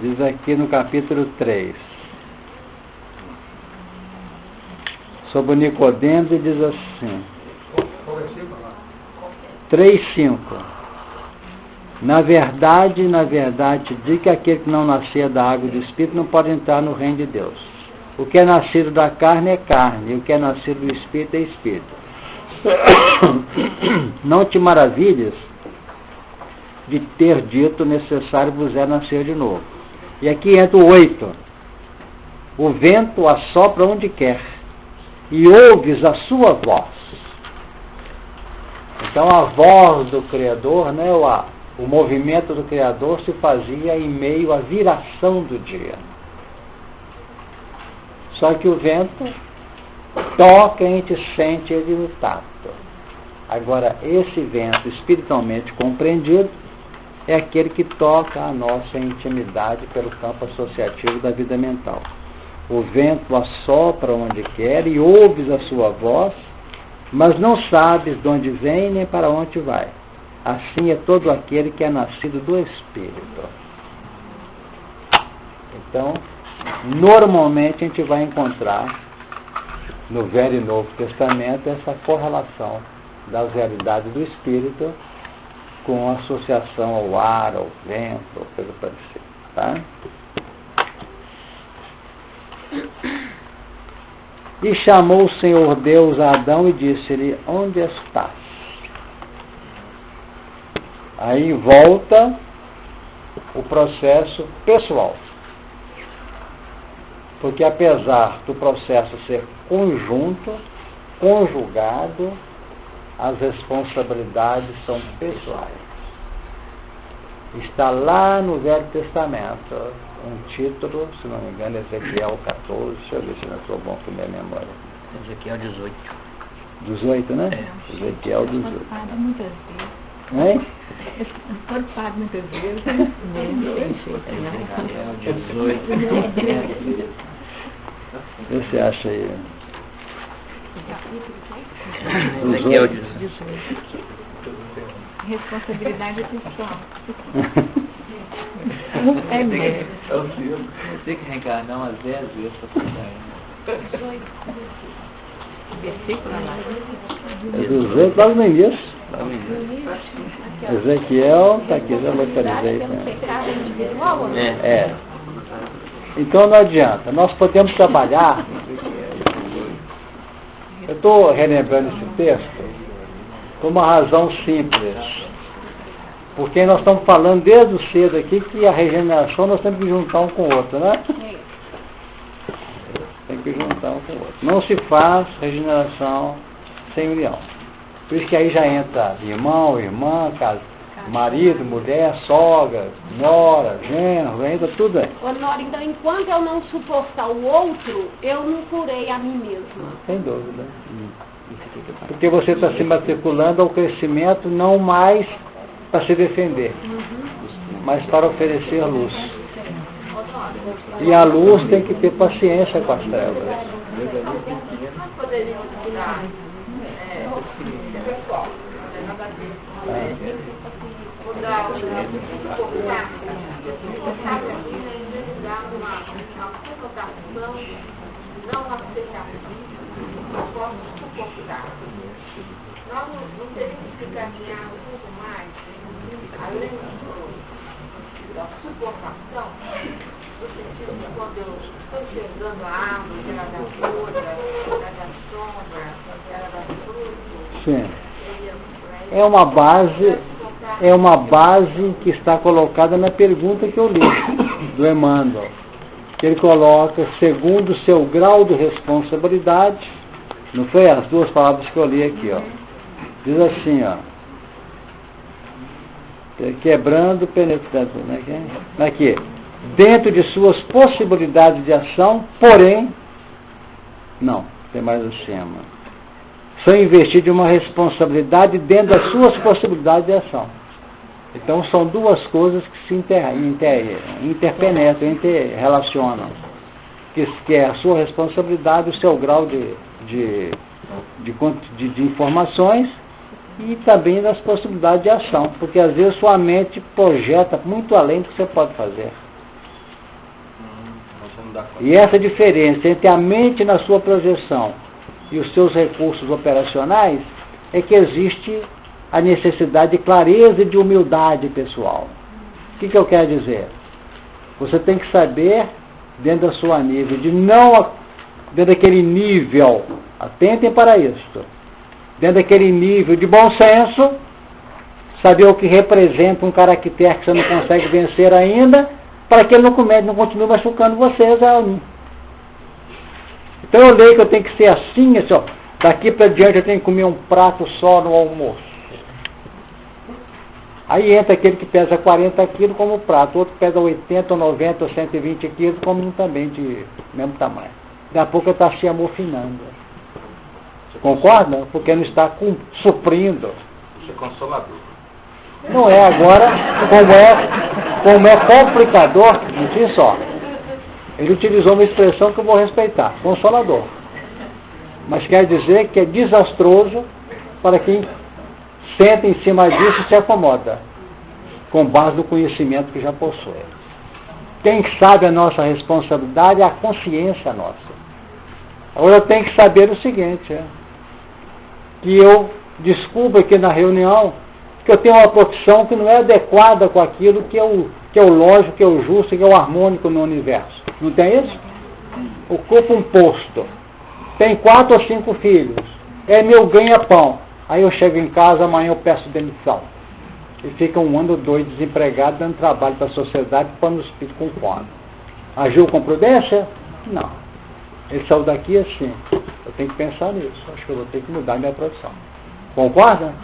Diz aqui no capítulo 3, sobre o Nicodemos, e diz assim, 3:5. Na verdade, digo que aquele que não nascer da água e do Espírito não pode entrar no reino de Deus. O que é nascido da carne é carne, e o que é nascido do Espírito é Espírito. Não te maravilhes de ter dito, necessário vos é nascer de novo. E aqui entra o 8. O vento assopra onde quer, e ouves a sua voz. Então a voz do Criador, né, o movimento do Criador se fazia em meio à viração do dia. Só que o vento toca e a gente sente ele no tato. Agora, esse vento espiritualmente compreendido é aquele que toca a nossa intimidade pelo campo associativo da vida mental. O vento assopra onde quer e ouves a sua voz, mas não sabes de onde vem nem para onde vai. Assim é todo aquele que é nascido do Espírito. Então, normalmente a gente vai encontrar no Velho e Novo Testamento essa correlação das realidades do Espírito com associação ao ar, ao vento, ou coisa parecida. Tá? E chamou o Senhor Deus a Adão e disse-lhe, onde estás? Aí volta o processo pessoal. Porque apesar do processo ser conjunto, conjugado, as responsabilidades são pessoais. Está lá no Velho Testamento. Um título, se não me engano, Ezequiel 14. Deixa eu ver se não estou bom com minha memória. Ezequiel 18. 18, né? É. Ezequiel 18. Cortado muitas vezes. Hein? Cortado muitas vezes. Ezequiel 18. Vê se acha aí. Ezequiel 18. Responsabilidade pessoal. É mesmo. Tem que reencarnar umas 10 vezes para pegar. Versículo lá. É 200, logo no início. Ezequiel, está aqui, já localizei. Né? É. Então não adianta, nós podemos trabalhar. Eu estou relembrando esse texto por uma razão simples. Porque nós estamos falando desde cedo aqui que a regeneração nós temos que juntar um com o outro, né? Tem que juntar um com o outro. Não se faz regeneração sem união. Por isso que aí já entra irmão, irmã, marido, mulher, sogra, nora, genro, entra tudo aí. Ô Nora, então enquanto eu não suportar o outro, eu não curei a mim mesma. Sem dúvida. Porque você está se matriculando ao crescimento não mais para se defender, mas para oferecer luz. E a luz tem que ter paciência com as trevas. Nós poderíamos tirar pessoal, mudar o suportação, não aceitação, uma forma de suportar. Nós não teríamos que caminhar um pouco mais, além da suportação, no sentido de quando eu estou enxergando a árvore, ela dá folha, ela dá sombra, ela dá fruto. Sim. É uma base que está colocada na pergunta que eu li, do Emmanuel. Que ele coloca, segundo o seu grau de responsabilidade, não foi as duas palavras que eu li aqui, ó. Diz assim, ó. Quebrando, penetrando, né? Aqui. Dentro de suas possibilidades de ação, porém, não, tem mais acima. São investir de uma responsabilidade dentro das suas possibilidades de ação. Então são duas coisas que se interpenetram, interrelacionam. Que é a sua responsabilidade, o seu grau de informações e também das possibilidades de ação. Porque às vezes sua mente projeta muito além do que você pode fazer. E essa diferença entre a mente na sua projeção e os seus recursos operacionais é que existe a necessidade de clareza e de humildade pessoal. O que eu quero dizer? Você tem que saber, dentro da sua nível, dentro daquele nível, atentem para isso, dentro daquele nível de bom senso, saber o que representa um caractere que você não consegue vencer ainda, para que ele não continue machucando vocês. Então eu leio que eu tenho que ser assim, ó, daqui para diante eu tenho que comer um prato só no almoço. Aí entra aquele que pesa 40 quilos como prato, outro pesa 80, ou 90, ou 120 quilos como um também de mesmo tamanho. Daqui a pouco ele está se amofinando. Concorda? Porque não está suprindo. Isso é consolador. Não é agora, como é complicador, não só. Ele utilizou uma expressão que eu vou respeitar, consolador. Mas quer dizer que é desastroso para quem senta em cima disso e se acomoda, com base no conhecimento que já possui. Quem sabe a nossa responsabilidade é a consciência nossa. Agora eu tenho que saber o seguinte, que eu descubro aqui na reunião que eu tenho uma profissão que não é adequada com aquilo que é o lógico, que é o justo, que é o harmônico no universo. Não tem isso? Ocupa um posto, tem 4 ou 5 filhos, é meu ganha-pão. Aí eu chego em casa, amanhã eu peço demissão. E fica 1 ano ou 2 desempregado, dando trabalho para a sociedade, pondo os filhos com fome. Agiu com prudência? Não. Ele saiu daqui assim. Eu tenho que pensar nisso. Acho que eu vou ter que mudar minha profissão. Concorda?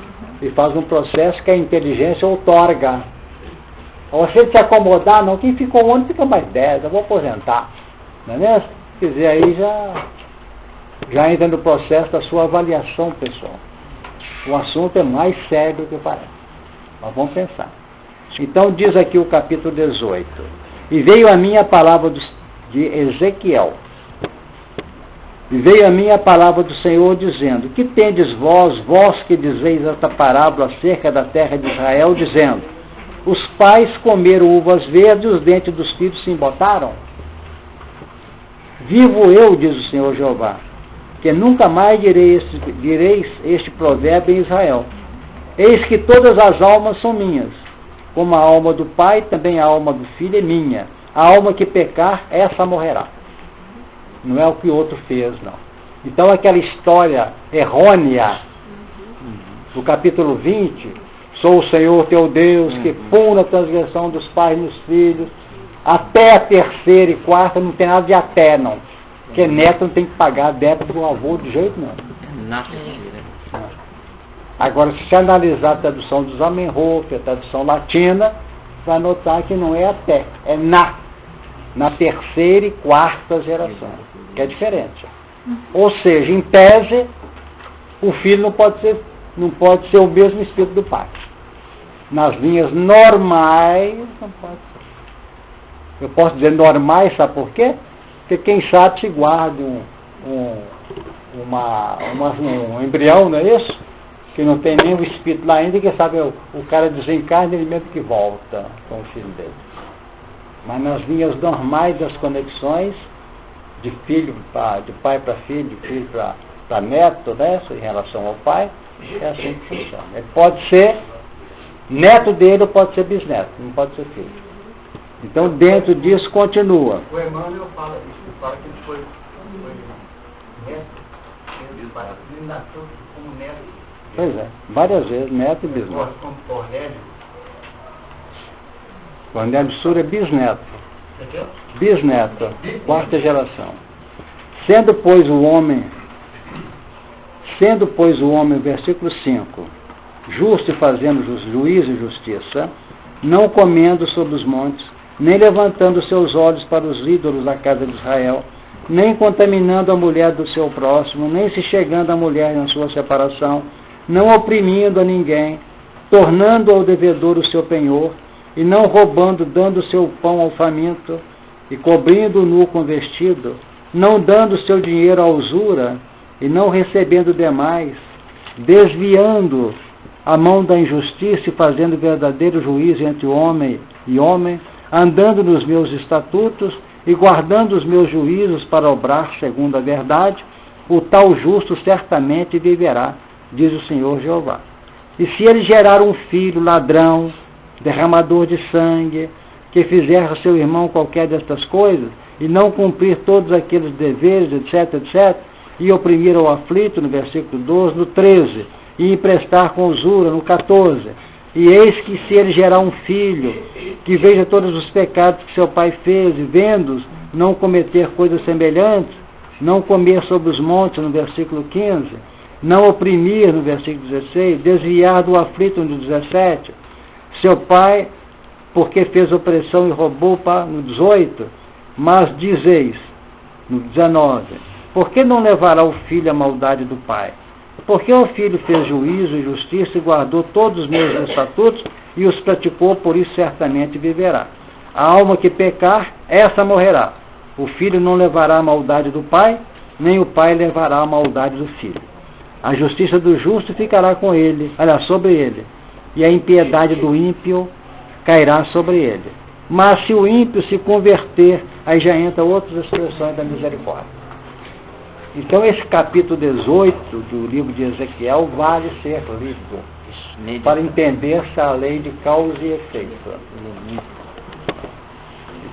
E faz um processo que a inteligência outorga. Ou se ele se acomodar, não, quem ficou um ano fica mais 10, eu vou aposentar. Não é mesmo? Quer dizer, aí já entra no processo da sua avaliação pessoal. O assunto é mais sério do que parece. Mas vamos pensar. Então diz aqui o capítulo 18. E veio a mim a palavra de Ezequiel. E veio a mim a palavra do Senhor dizendo: que tendes vós que dizeis esta parábola acerca da terra de Israel, dizendo: os pais comeram uvas verdes e os dentes dos filhos se embotaram? Vivo eu, diz o Senhor Jeová, que nunca mais direis este provérbio em Israel. Eis que todas as almas são minhas, como a alma do pai, também a alma do filho é minha. A alma que pecar, essa morrerá. Não é o que o outro fez, não. Então aquela história errônea do capítulo 20, sou o Senhor teu Deus, que pune a transgressão dos pais nos filhos, até a terceira e quarta, não tem nada de até, não. Porque neto não tem que pagar débito do avô de jeito nenhum. Agora, se você analisar a tradução do Zamenhof, a tradução latina, vai notar que não é até, é na terceira e quarta geração, que é diferente. Ou seja, em tese, o filho não pode ser o mesmo espírito do pai. Nas linhas normais, não pode ser. Eu posso dizer normais, sabe por quê? Porque quem sabe se guarda um embrião, não é isso? Que não tem nenhum espírito lá ainda, que sabe, o cara desencarna ele mesmo que volta com o filho dele. Mas nas linhas normais das conexões, de pai para filho, de filho para neto, né, em relação ao pai, é assim que funciona. Ele pode ser neto dele ou pode ser bisneto, não pode ser filho. Então, dentro disso, continua. O Emmanuel fala isso, ele fala que ele foi neto, ele nasceu como neto. Pois é, várias vezes, neto e bisneto. Como Cornélio. Cornélio Sura é bisneto. Bisneto, quarta geração. Sendo, pois, o homem, versículo 5, justo e fazendo juízo e justiça, não comendo sobre os montes, nem levantando seus olhos para os ídolos da casa de Israel, nem contaminando a mulher do seu próximo, nem se chegando à mulher na sua separação, não oprimindo a ninguém, tornando ao devedor o seu penhor, e não roubando, dando seu pão ao faminto, e cobrindo o nu com vestido, não dando seu dinheiro à usura, e não recebendo demais, desviando a mão da injustiça e fazendo verdadeiro juízo entre homem e homem, andando nos meus estatutos e guardando os meus juízos para obrar segundo a verdade, o tal justo certamente viverá, diz o Senhor Jeová. E se ele gerar um filho ladrão, derramador de sangue, que fizer ao seu irmão qualquer destas coisas, e não cumprir todos aqueles deveres, etc., etc., e oprimir ao aflito, no versículo 12, no 13, e emprestar com usura, no 14, e eis que se ele gerar um filho, que veja todos os pecados que seu pai fez, e vendo-os, não cometer coisas semelhantes, não comer sobre os montes, no versículo 15, não oprimir, no versículo 16, desviar do aflito, no 17, seu pai, porque fez opressão e roubou, no 18, mas dizeis, no 19, por que não levará o filho à maldade do pai? Porque o filho fez juízo e justiça e guardou todos os meus estatutos e os praticou, por isso certamente viverá. A alma que pecar, essa morrerá. O filho não levará a maldade do pai, nem o pai levará a maldade do filho. A justiça do justo ficará com ele, sobre ele, e a impiedade do ímpio cairá sobre ele. Mas se o ímpio se converter, aí já entra outras expressões da misericórdia. Então esse capítulo 18 do livro de Ezequiel vale ser lido para entender essa lei de causa e efeito.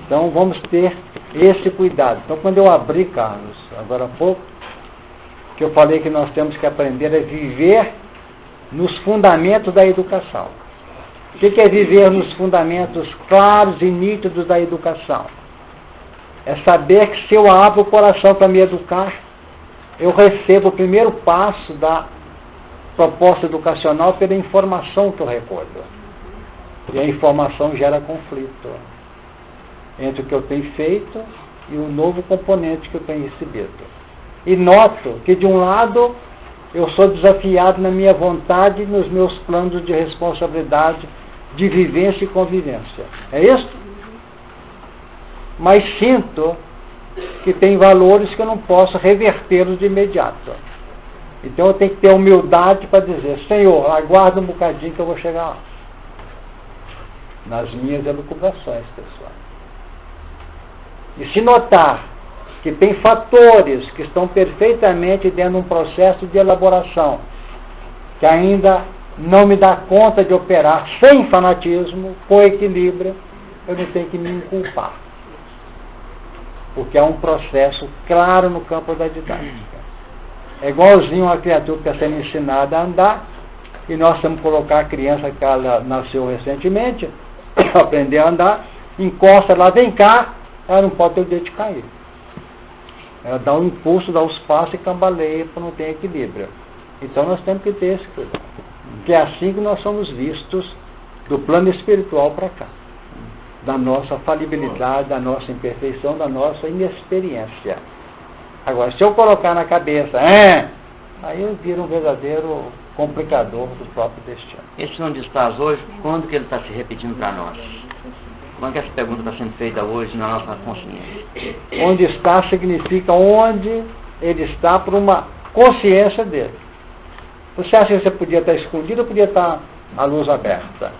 Então vamos ter esse cuidado. Então quando eu abri, Carlos, agora há pouco, que eu falei que nós temos que aprender a viver nos fundamentos da educação. O que é viver nos fundamentos claros e nítidos da educação? É saber que se eu abro o coração para me educar, eu recebo o primeiro passo da proposta educacional pela informação que eu recolho. E a informação gera conflito entre o que eu tenho feito e o novo componente que eu tenho recebido. E noto que, de um lado, eu sou desafiado na minha vontade e nos meus planos de responsabilidade, de vivência e convivência. É isso? Mas sinto que tem valores que eu não posso revertê-los de imediato. Então eu tenho que ter humildade para dizer: Senhor, aguarda um bocadinho que eu vou chegar lá. Nas minhas elucubrações pessoais. E se notar que tem fatores que estão perfeitamente dentro de um processo de elaboração, que ainda não me dá conta de operar sem fanatismo, com equilíbrio, eu não tenho que me inculpar. Porque é um processo claro no campo da didática. É igualzinho uma criatura que está sendo ensinada a andar, e nós temos que colocar a criança que ela nasceu recentemente, aprender a andar, encosta lá, vem cá, ela não pode ter o dedo de cair. Ela dá um impulso, dá os passos e cambaleia para não ter equilíbrio. Então nós temos que ter esse cuidado. Que é assim que nós somos vistos do plano espiritual para cá. Da nossa falibilidade, da nossa imperfeição, da nossa inexperiência. Agora, se eu colocar na cabeça, aí eu viro um verdadeiro complicador do próprio destino. Esse onde estás hoje, quando que ele está se repetindo para nós? Como é que essa pergunta está sendo feita hoje na nossa consciência? Onde está significa onde ele está por uma consciência dele. Você acha que você podia estar escondido ou podia estar à luz aberta?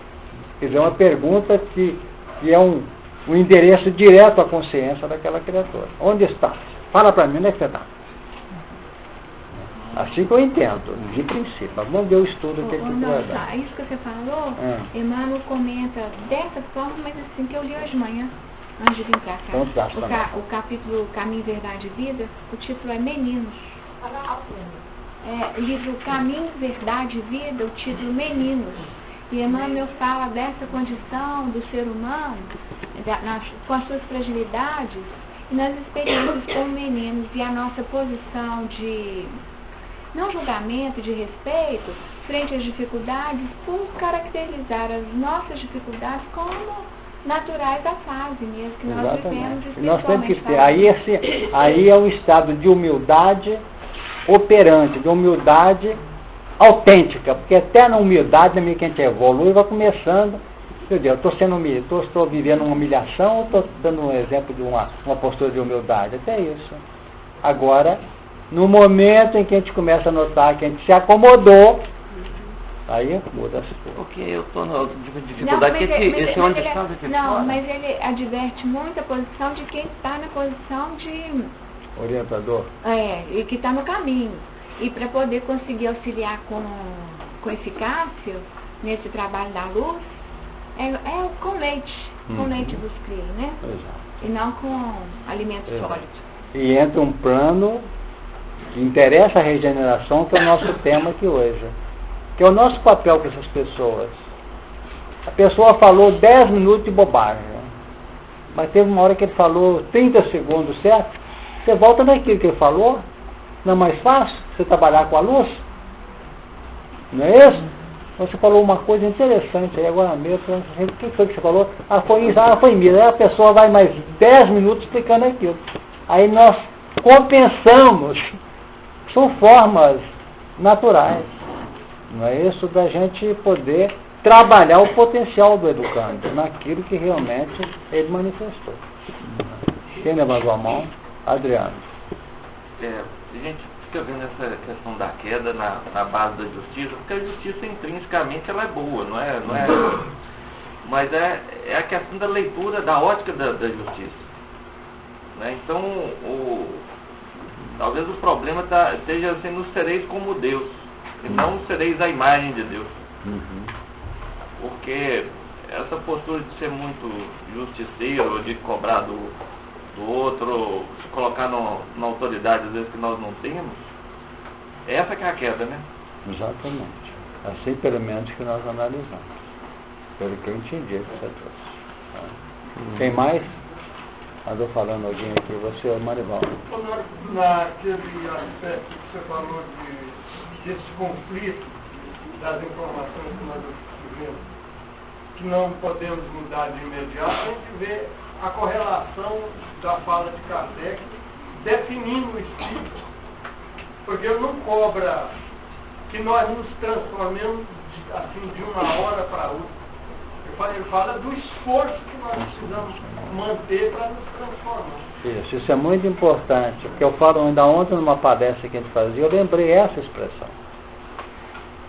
Quer dizer, é uma pergunta que é um endereço direto à consciência daquela criatura. Onde está? Fala para mim, onde é que você está? Assim que eu entendo, de princípio. Vamos ver o estudo que ele vai dar. Isso que você falou, Emmanuel comenta dessa forma, mas assim que eu li hoje de manhã, antes de vir para cá. Então, o capítulo Caminho, Verdade e Vida, o título é Meninos. Livro Caminho, Verdade e Vida, o título Meninos. E Emmanuel fala dessa condição do ser humano, com as suas fragilidades, e nas experiências com meninos, e a nossa posição de não julgamento, de respeito, frente às dificuldades, por caracterizar as nossas dificuldades como naturais da fase mesmo, que nós vivemos espiritualmente. Nós temos que ter, aí é um estado de humildade operante, de humildade autêntica, porque até na humildade, na medida que a gente evolui, vai começando, meu Deus, estou vivendo uma humilhação ou estou dando um exemplo de uma postura de humildade? Até isso. Agora, no momento em que a gente começa a notar que a gente se acomodou, aí muda as coisas. Porque eu estou na dificuldade, esse onde está aqui Não, fora. mas ele adverte muito a posição de quem está na posição de orientador. E que está no caminho. E para poder conseguir auxiliar com eficácia nesse trabalho da luz, com leite dos crios, né? Exato. E não com alimento sólido. E entra um plano que interessa a regeneração, que é o nosso tema aqui hoje. Que é o nosso papel com essas pessoas. A pessoa falou 10 minutos de bobagem, mas teve uma hora que ele falou 30 segundos, certo? Você volta naquilo que ele falou. Não é mais fácil você trabalhar com a luz? Não é isso? Você falou uma coisa interessante aí agora mesmo. O que foi que você falou? Foi isso, Aí a pessoa vai mais 10 minutos explicando aquilo. Aí nós compensamos. São formas naturais. Não é isso? Da gente poder trabalhar o potencial do educando naquilo que realmente ele manifestou. Quem levantou a mão? Adriano. A gente fica vendo essa questão da queda na base da justiça, porque a justiça intrinsecamente ela é boa, não é? Mas é a questão da leitura, da ótica da justiça. Né? Então, talvez o problema esteja assim, nos sereis como Deus, e não sereis a imagem de Deus. Porque essa postura de ser muito justiceiro, de cobrar do outro, se colocar na autoridade às vezes que nós não temos, essa que é a queda, né? Exatamente. Assim pelo menos que nós analisamos. Pelo que eu entendi que você trouxe. Tem mais? Andou falando alguém aqui, você, Marivaldo. Naquele aspecto que você falou desse conflito das informações que nós vivemos, que não podemos mudar de imediato, a gente vê a correlação da fala de Kardec definindo o espírito. Porque ele não cobra que nós nos transformemos assim de uma hora para outra. Ele fala do esforço que nós precisamos manter para nos transformar. Isso é muito importante, porque eu falo ainda ontem numa palestra que a gente fazia, eu lembrei essa expressão.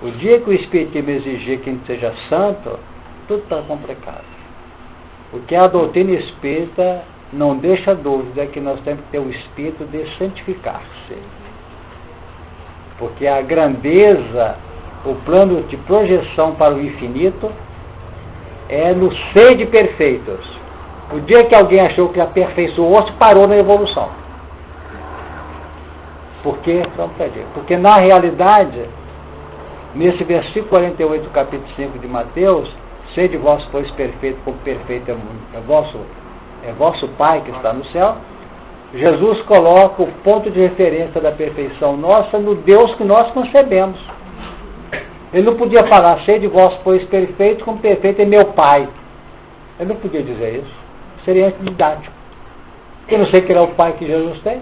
O dia que o Espiritismo exigir que a gente seja santo, tudo está complicado. Porque a doutrina espírita não deixa dúvida que nós temos que ter o espírito de santificar-se. Porque a grandeza, o plano de projeção para o infinito, é no ser de perfeitos. O dia que alguém achou que aperfeiçoou-se, parou na evolução. Por quê? Porque na realidade, nesse versículo 48 do capítulo 5 de Mateus, sede vós, pois, perfeito, como perfeito é vosso Pai que está no céu, Jesus coloca o ponto de referência da perfeição nossa no Deus que nós concebemos. Ele não podia falar, sede vós, pois, perfeito, como perfeito é meu Pai. Ele não podia dizer isso. Seria antididático. Eu não sei que ele é o Pai que Jesus tem.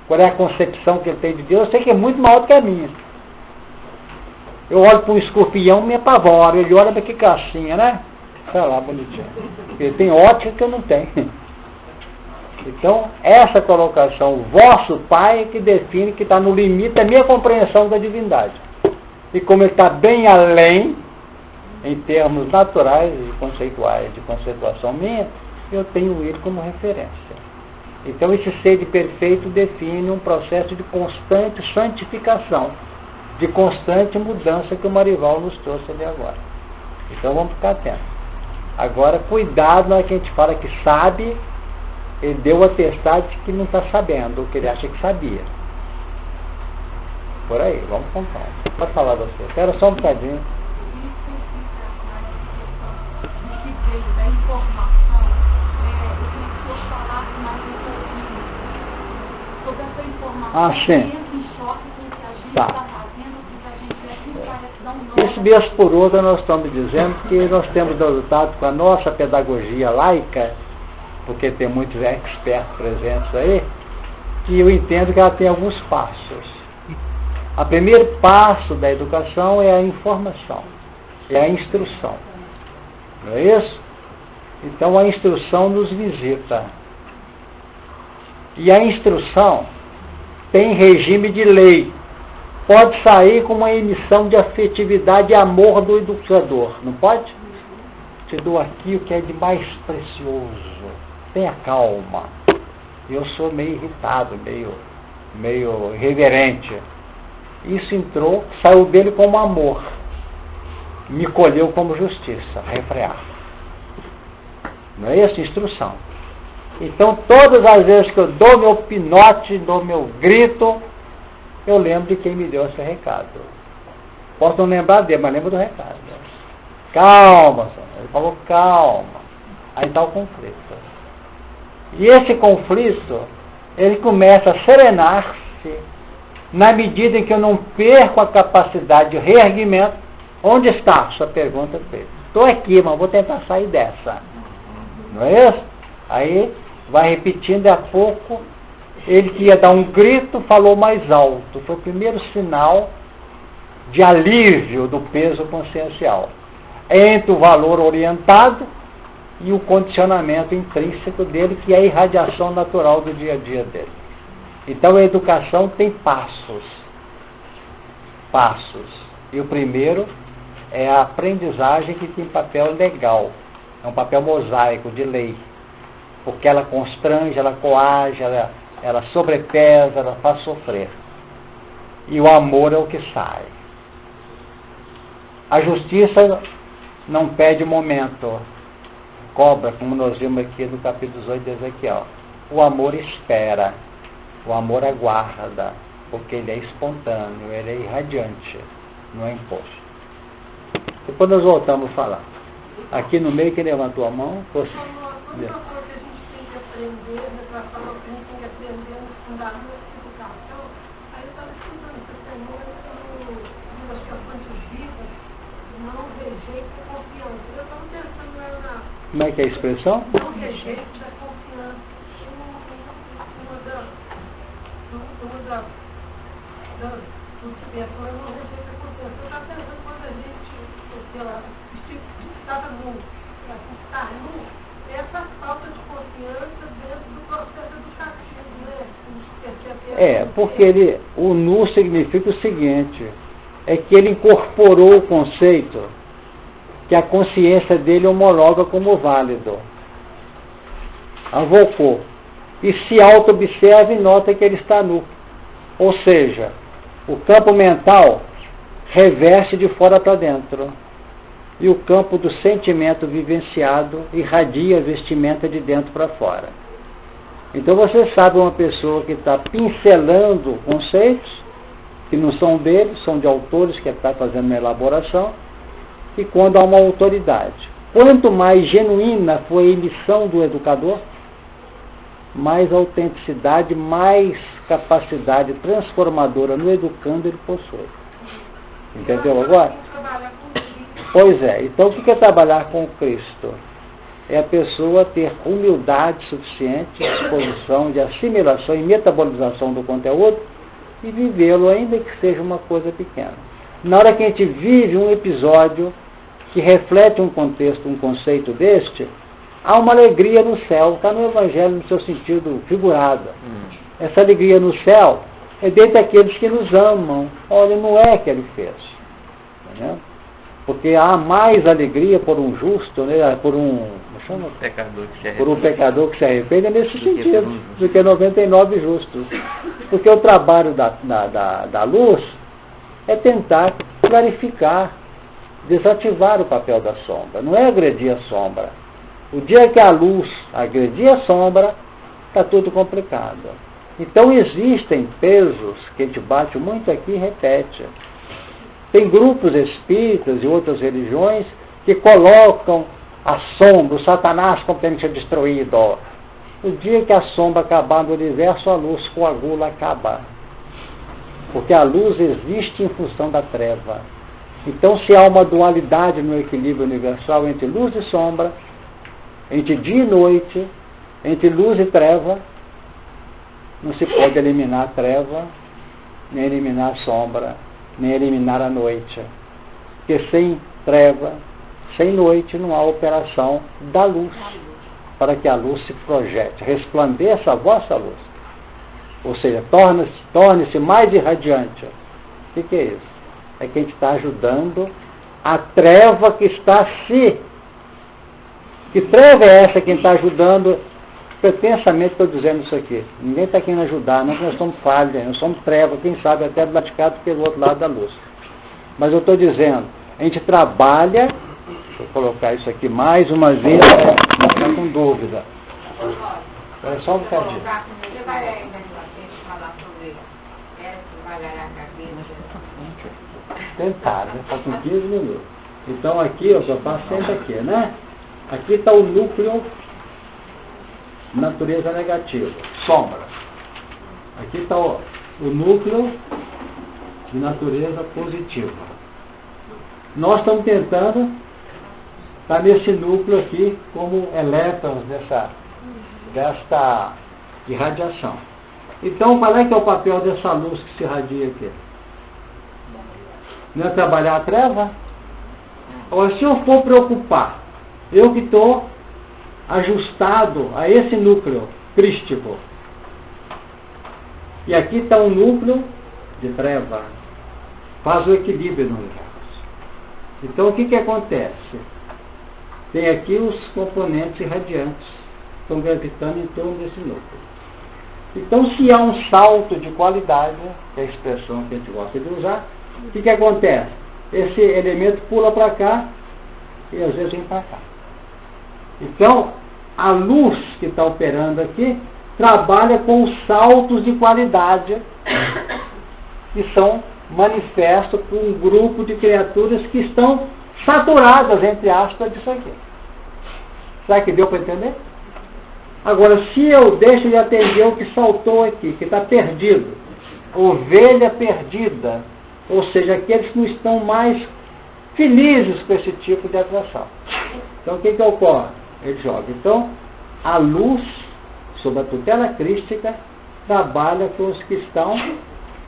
Qual é a concepção que ele tem de Deus? Eu sei que é muito maior do que a minha. Eu olho para um escorpião e me apavoro. Ele olha para que caixinha, né? Sei lá, bonitinho. Ele tem ótica que eu não tenho. Então, essa colocação, o vosso Pai, é que define que está no limite da minha compreensão da divindade. E como ele está bem além, em termos naturais e conceituais, de conceituação minha, eu tenho ele como referência. Então, esse ser de perfeito define um processo de constante santificação, de constante mudança que o Marival nos trouxe ali agora. Então, vamos ficar atentos. Agora, cuidado na hora que a gente fala que sabe, ele deu o atestado de que não está sabendo, o que ele acha que sabia. Por aí, vamos contar. Pode falar você. Espera só um bocadinho. Da informação, eu queria que você falasse mais um pouquinho sobre essa informação. Sim. Em choque com o que a gente Tá. está fazendo, o que a gente é, que parece dar um nome. Esse vez por outra nós estamos dizendo que nós temos resultado com a nossa pedagogia laica, porque tem muitos expertos presentes aí, que eu entendo que ela tem alguns passos. O primeiro passo da educação é a informação, é a instrução. Não é isso? Então a instrução nos visita. E a instrução tem regime de lei. Pode sair com uma emissão de afetividade e amor do educador. Não pode? Te dou aqui o que é de mais precioso. Tenha calma. Eu sou meio irritado, meio irreverente. Isso entrou, saiu dele como amor. Me colheu como justiça, refrear. Não é isso? Instrução. Então, todas as vezes que eu dou meu pinote, dou meu grito, eu lembro de quem me deu esse recado. Posso não lembrar dele, mas lembro do recado. Calma, senhor. Ele falou calma. Aí está o conflito. E esse conflito, ele começa a serenar-se na medida em que eu não perco a capacidade de reerguimento. Onde está? Sua pergunta feita. Estou aqui, mas vou tentar sair dessa. Não é isso? Aí vai repetindo, e a pouco ele que ia dar um grito, falou mais alto. Foi o primeiro sinal de alívio do peso consciencial. Entre o valor orientado e o condicionamento intrínseco dele, que é a irradiação natural do dia a dia dele. Então a educação tem passos. E o primeiro é a aprendizagem, que tem papel legal. É um papel mosaico de lei. Porque ela constrange, ela coage, ela sobrepesa, ela faz sofrer. E o amor é o que sai. A justiça não pede momento. Cobra, como nós vimos aqui no capítulo 18 de Ezequiel. O amor espera. O amor aguarda. Porque ele é espontâneo, ele é irradiante. Não é imposto. Depois nós voltamos a falar. Aqui no meio, quem levantou a mão? Você. Aprender, nessa forma que a gente tem que aprender nos fundamentos da educação. Aí eu estava estudando essa semana, acho que as fontes vivas, não rejeite a confiança. Eu estava pensando na... Como é que é a expressão? Não rejeite a confiança. Uma das subvenções, não rejeite a confiança. Eu estava pensando quando a gente estava está nu, essa falta de confiança dentro do processo educativo, né? Porque o nu significa o seguinte, é que ele incorporou o conceito que a consciência dele homologa como válido. Avocou. E se auto-observa e nota que ele está nu. Ou seja, o campo mental reveste de fora para dentro. E o campo do sentimento vivenciado irradia a vestimenta de dentro para fora. Então você sabe uma pessoa que está pincelando conceitos que não são dele, são de autores que está fazendo uma elaboração, e quando há uma autoridade. Quanto mais genuína foi a emissão do educador, mais autenticidade, mais capacidade transformadora no educando ele possui. Entendeu agora? Pois é, então o que é trabalhar com o Cristo? É a pessoa ter humildade suficiente, disposição de assimilação e metabolização do conteúdo e vivê-lo, ainda que seja uma coisa pequena. Na hora que a gente vive um episódio que reflete um contexto, um conceito deste, há uma alegria no céu, está no Evangelho no seu sentido figurado. Essa alegria no céu é dentre aqueles que nos amam. Olha, não é que ele fez. Entendeu? Porque há mais alegria por um justo, né, por um pecador que se arrepende nesse sentido, do que 99 justos. Porque o trabalho da luz é tentar clarificar, desativar o papel da sombra. Não é agredir a sombra. O dia que a luz agredir a sombra, está tudo complicado. Então existem pesos que a gente bate muito aqui e repete. Tem grupos espíritas e outras religiões que colocam a sombra, o Satanás como tendo que ser destruído. O dia que a sombra acabar no universo, a luz coagula, acaba. Porque a luz existe em função da treva. Então, se há uma dualidade no equilíbrio universal entre luz e sombra, entre dia e noite, entre luz e treva, não se pode eliminar a treva, nem eliminar a sombra, nem eliminar a noite. Porque sem treva, sem noite, não há operação da luz, para que a luz se projete, resplandeça a vossa luz. Ou seja, torne-se mais irradiante. O que é isso? É que a gente está ajudando a treva que está se... Que treva é essa que está ajudando? Pretensamente estou dizendo isso aqui. Ninguém está querendo ajudar, não, nós somos falha, nós somos treva, quem sabe até praticado pelo outro lado da luz. Mas eu estou dizendo, a gente trabalha, deixa eu colocar isso aqui mais uma vez, não está com dúvida. Espera só um bocadinho. Você vai ainda falar sobre tentar, né? Faltam 15 minutos. Então aqui, eu só faço sempre aqui, né? Aqui está o núcleo natureza negativa, sombra. Aqui está o núcleo de natureza positiva. Nós estamos tentando estar nesse núcleo aqui como elétrons desta irradiação. Então, qual é que é o papel dessa luz que se irradia aqui? Não é trabalhar a treva? Ou se eu for preocupar, eu que estou ajustado a esse núcleo crístico, e aqui está um núcleo de treva, faz o equilíbrio no universo. Então o que acontece? Tem aqui os componentes irradiantes que estão gravitando em torno desse núcleo. Então, se há um salto de qualidade, que é a expressão que a gente gosta de usar, o que acontece? Esse elemento pula para cá e às vezes vem para cá. Então, a luz que está operando aqui trabalha com os saltos de qualidade que são manifestos por um grupo de criaturas que estão saturadas, entre aspas, disso aqui. Será que deu para entender? Agora, se eu deixo de atender o que saltou aqui, que está perdido, ovelha perdida, ou seja, aqueles que não estão mais felizes com esse tipo de atração. Então o que ocorre? Ele joga. Então, a luz, sob a tutela crística, trabalha com os que estão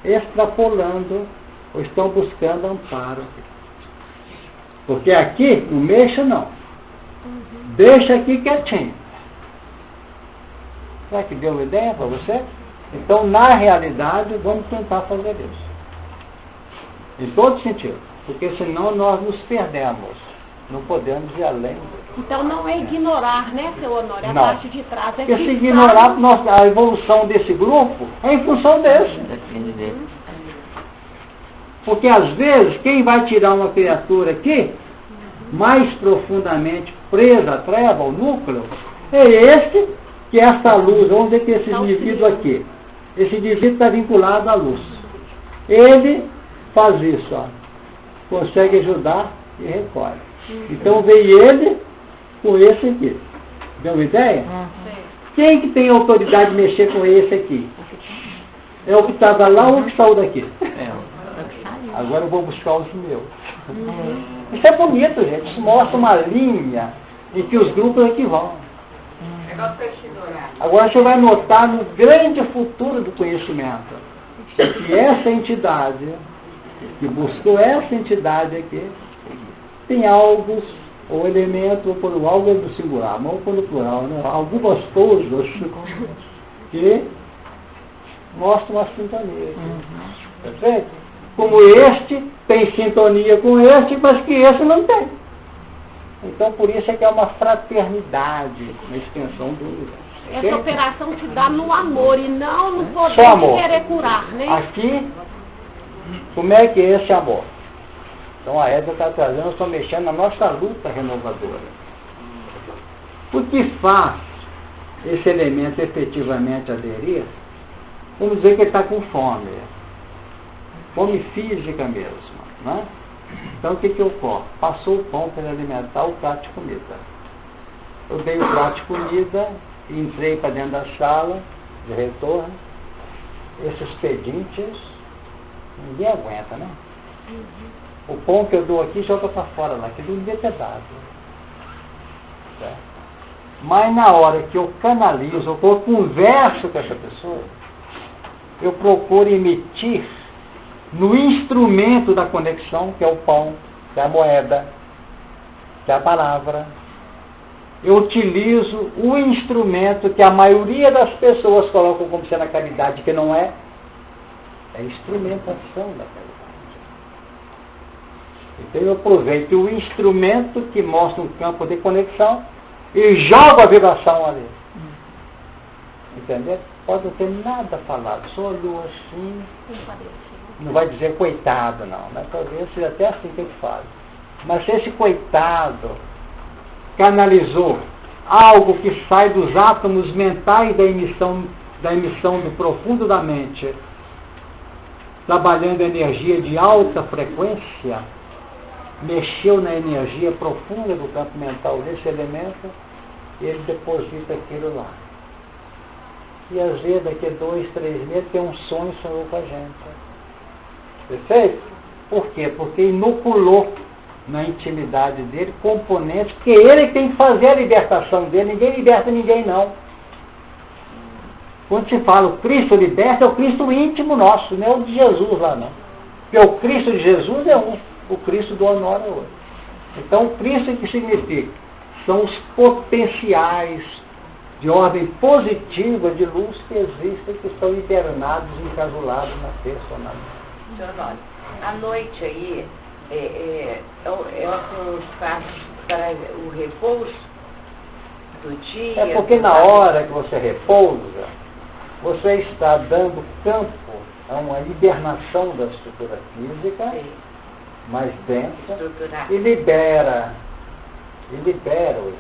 extrapolando ou estão buscando amparo. Porque aqui, não mexa não. Deixa aqui quietinho. Será que deu uma ideia para você? Então, na realidade, vamos tentar fazer isso. Em todo sentido. Porque senão nós nos perdemos. Não podemos ir além. Então não é ignorar, né, seu Honório? É a Não. parte de trás. É Porque se fixar- ignorar a evolução desse grupo, é em função desse. Depende dele. Porque às vezes, quem vai tirar uma criatura aqui, mais profundamente presa à treva, ao núcleo, é este, que é esta luz. Vamos dizer que esse indivíduo aqui, esse indivíduo está vinculado à luz. Ele faz isso, ó, consegue ajudar e recolhe. Então veio ele com esse aqui. Deu uma ideia? Quem que tem autoridade de mexer com esse aqui? É o que estava lá ou o que saiu daqui? Agora eu vou buscar os meus. Isso é bonito, gente. Isso mostra uma linha em que os grupos aqui vão. Agora você vai notar no grande futuro do conhecimento que essa entidade, que buscou essa entidade aqui, tem algo, ou elemento, ou por algo do singular, não por plural, né? Algumas coisas que mostram uma sintonia. Perfeito? Como este tem sintonia com este, mas que esse não tem. Então, por isso é que é uma fraternidade na extensão do universo. Essa operação se dá no amor e não no poder Só de amor. querer curar, né? Aqui, como é que é esse amor? Então a Eda está trazendo, nós estamos mexendo na nossa luta renovadora. O que faz esse elemento efetivamente aderir? Vamos dizer que ele está com fome. Fome física mesmo. Né? Então o que ocorre? Passou o pão para ele alimentar o prato de comida. Eu dei o prato de comida, entrei para dentro da sala de retorno. Esses pedintes, ninguém aguenta, né? O pão que eu dou aqui joga para fora lá, que não devia ter dado. Certo? Mas na hora que eu canalizo, ou eu converso com essa pessoa, eu procuro emitir no instrumento da conexão, que é o pão, que é a moeda, que é a palavra. Eu utilizo o instrumento que a maioria das pessoas colocam como sendo a caridade, que não é, é a instrumentação da caridade. Então eu aproveito o instrumento que mostra um campo de conexão e jogo a vibração ali. Entendeu? Pode não ter nada falado, só olhou assim, não vai dizer coitado não, mas talvez seja até assim que ele fala. Mas se esse coitado canalizou algo que sai dos átomos mentais da emissão do profundo da mente, trabalhando energia de alta frequência, mexeu na energia profunda do campo mental desse elemento, e ele deposita aquilo lá. E às vezes daqui a 2, 3 meses tem um sonho sonhou com a gente. Perfeito? Por quê? Porque inoculou na intimidade dele componentes que ele tem que fazer a libertação dele. Ninguém liberta ninguém não. Quando se fala o Cristo liberta, é o Cristo íntimo nosso, não é o de Jesus lá não. Porque o Cristo de Jesus é um, o Cristo do Honório é outro. Então o Cristo que significa? São os potenciais de ordem positiva de luz que existem, que estão hibernados, encasulados na personalidade. Senhor Honório, à noite aí é um espaço para o repouso do dia? É porque na hora que você repousa, você está dando campo a uma hibernação da estrutura física, mais densa, e libera o espírito.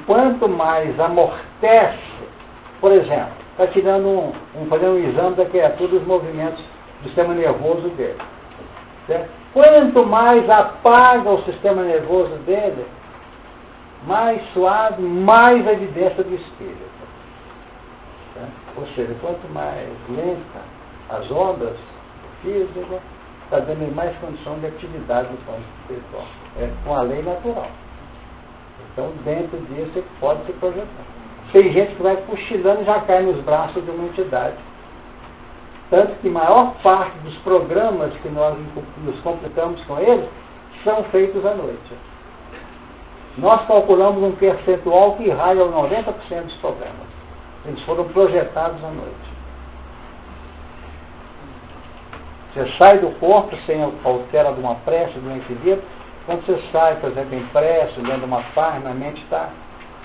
Quanto mais amortece, por exemplo, está tirando fazendo um exame da criatura dos movimentos do sistema nervoso dele. Certo? Quanto mais apaga o sistema nervoso dele, mais suave, mais a evidência do espírito. Certo? Ou seja, quanto mais lenta as ondas físicas, está dando mais condição de atividade do plano espiritual. É com a lei natural. Então, dentro disso, ele pode se projetar. Tem gente que vai cochilando e já cai nos braços de uma entidade. Tanto que a maior parte dos programas que nós nos completamos com eles são feitos à noite. Nós calculamos um percentual que raia 90% dos problemas. Eles foram projetados à noite. Você sai do corpo sem altera de uma prece, de um equilíbrio. Quando você sai, por exemplo, em prece, dentro de uma página, a mente está.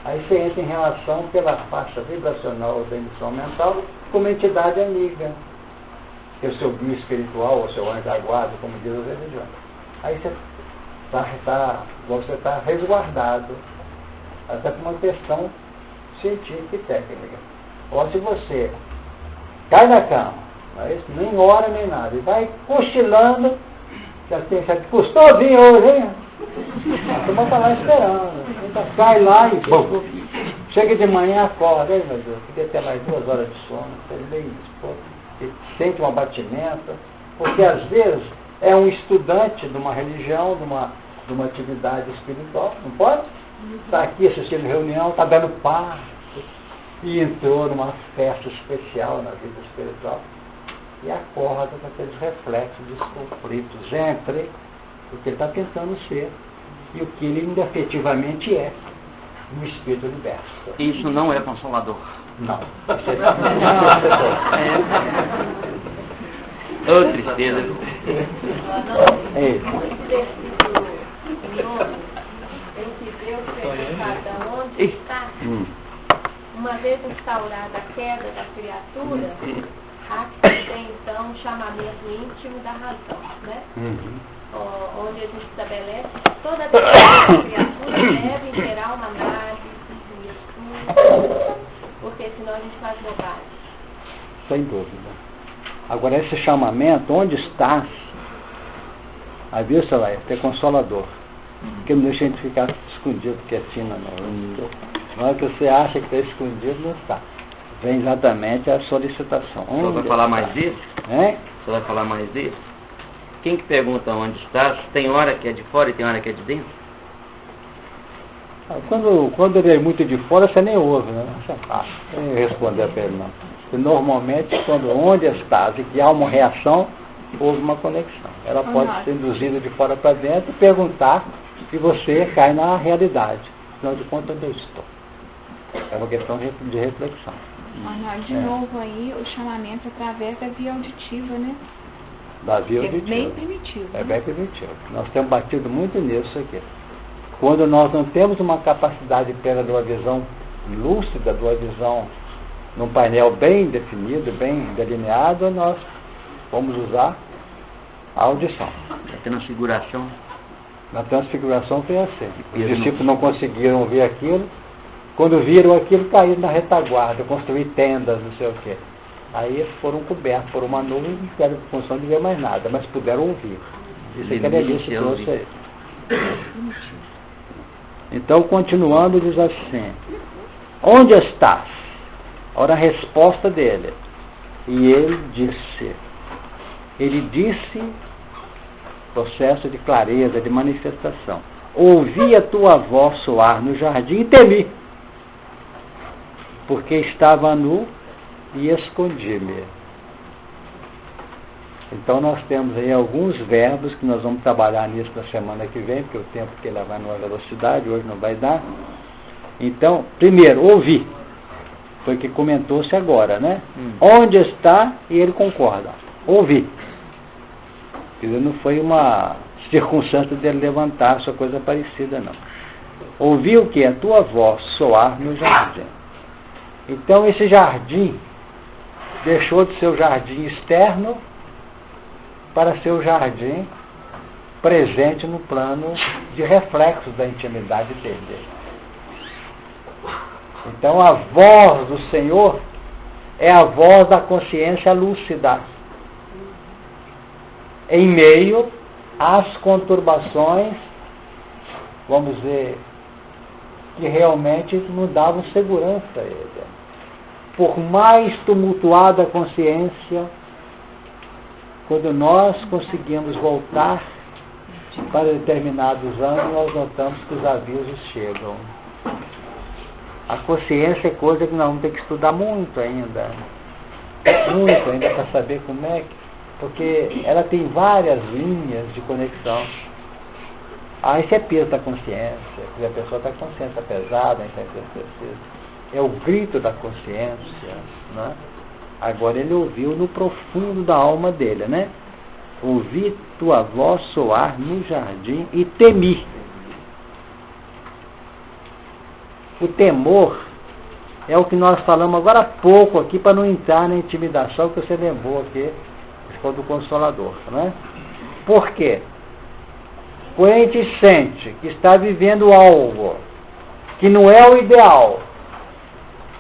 Aí você entra em relação pela faixa vibracional da emissão mental com uma entidade amiga, que é o seu guia espiritual, ou seu anjo da guarda, como diz as religiões. Aí você está resguardado, até por uma questão científica e técnica. Ou se você cai na cama, mas nem ora nem nada, e vai cochilando, já custou vir hoje, hein? A turma está lá esperando. Então cai lá e pô, chega de manhã, acorda, ai meu Deus, queria ter mais 2 horas de sono, sente um abatimento, porque às vezes é um estudante de uma religião, de uma atividade espiritual, não pode? Está aqui assistindo reunião, está dando passo, e entrou numa festa especial na vida espiritual, e acorda com aqueles reflexos dos conflitos entre o que ele está tentando ser e o que ele ainda efetivamente é, um espírito liberto. Isso não é consolador. Não. Ô, tristeza. Em que Deus pergunta onde está, uma vez instaurada a queda da criatura, tem então um chamamento íntimo da razão, né? Onde a gente estabelece toda a criatura deve interar uma análise, um estudo, porque senão a gente faz bobagem. Sem dúvida. Agora, esse chamamento, onde estás? A vista vai ter consolador. Porque não deixa a gente ficar escondido, quietinho, não. Na hora que você acha que está escondido, não está. Vem exatamente a solicitação. O senhor vai falar mais disso? Hein? O senhor vai falar mais disso? Quem que pergunta onde está? Tem hora que é de fora e tem hora que é de dentro? Quando ele é muito de fora, você nem ouve, né? Isso é fácil. Nem responder para ele, não. Porque normalmente, onde estás e que há uma reação, houve uma conexão. Ela pode ser induzida de fora para dentro e perguntar e você cai na realidade. Afinal de contas, onde eu estou? É uma questão de reflexão. De novo aí, o chamamento através da via auditiva, né? Da via auditiva. É bem primitivo. É bem primitivo. Nós temos batido muito nisso aqui. Quando nós não temos uma capacidade plena de uma visão lúcida, de uma visão num painel bem definido, bem delineado, nós vamos usar a audição. Na transfiguração. Na transfiguração foi assim. Os discípulos não conseguiram ver aquilo. Quando viram aquilo, caíram na retaguarda, construir tendas, não sei o quê. Aí foram cobertos por uma nuvem e não tiveram função de ver mais nada, mas puderam ouvir. Isso é que a delícia trouxe aí. Então, continuando, diz assim: onde estás? Ora, a resposta dele. E ele disse, processo de clareza, de manifestação: ouvi a tua voz soar no jardim e temi, porque estava nu e escondi-me. Então nós temos aí alguns verbos que nós vamos trabalhar nisso na semana que vem, porque o tempo que ela vai numa velocidade, hoje não vai dar. Então, primeiro, ouvi. Foi o que comentou-se agora, né? Onde está? E ele concorda. Ouvi. Quer dizer, não foi uma circunstância dele levantar sua coisa parecida, não. Ouvi o que? A tua voz soar no jardim. Então esse jardim deixou de ser o jardim externo para ser o jardim presente no plano de reflexos da intimidade dele. Então a voz do Senhor é a voz da consciência lúcida, em meio às conturbações, vamos dizer, que realmente não davam segurança a ele. Por mais tumultuada a consciência, Quando nós conseguimos voltar para determinados anos, nós notamos que os avisos chegam. A consciência é coisa que nós vamos ter que estudar muito ainda para saber como é que... Porque ela tem várias linhas de conexão. Esse é peso da consciência. A pessoa está com a consciência pesada, então é o grito da consciência, né? Agora ele ouviu no profundo da alma dele, né? Ouvi tua voz soar no jardim e temi. O temor é o que nós falamos agora há pouco aqui, para não entrar na intimidação que você lembrou aqui, do Consolador, né? Por quê? Quando a gente sente que está vivendo algo que não é o ideal,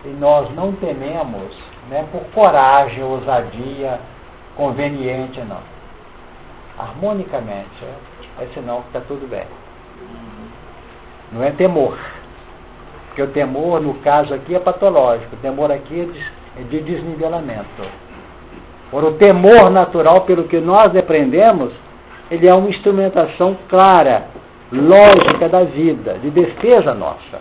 e nós não tememos, né, por coragem, ousadia, conveniente, não. Harmonicamente, é sinal que está tudo bem. Não é temor. Porque o temor, no caso aqui, é patológico. O temor aqui é de desnivelamento. Ora, o temor natural, pelo que nós aprendemos, ele é uma instrumentação clara, lógica da vida, de defesa nossa.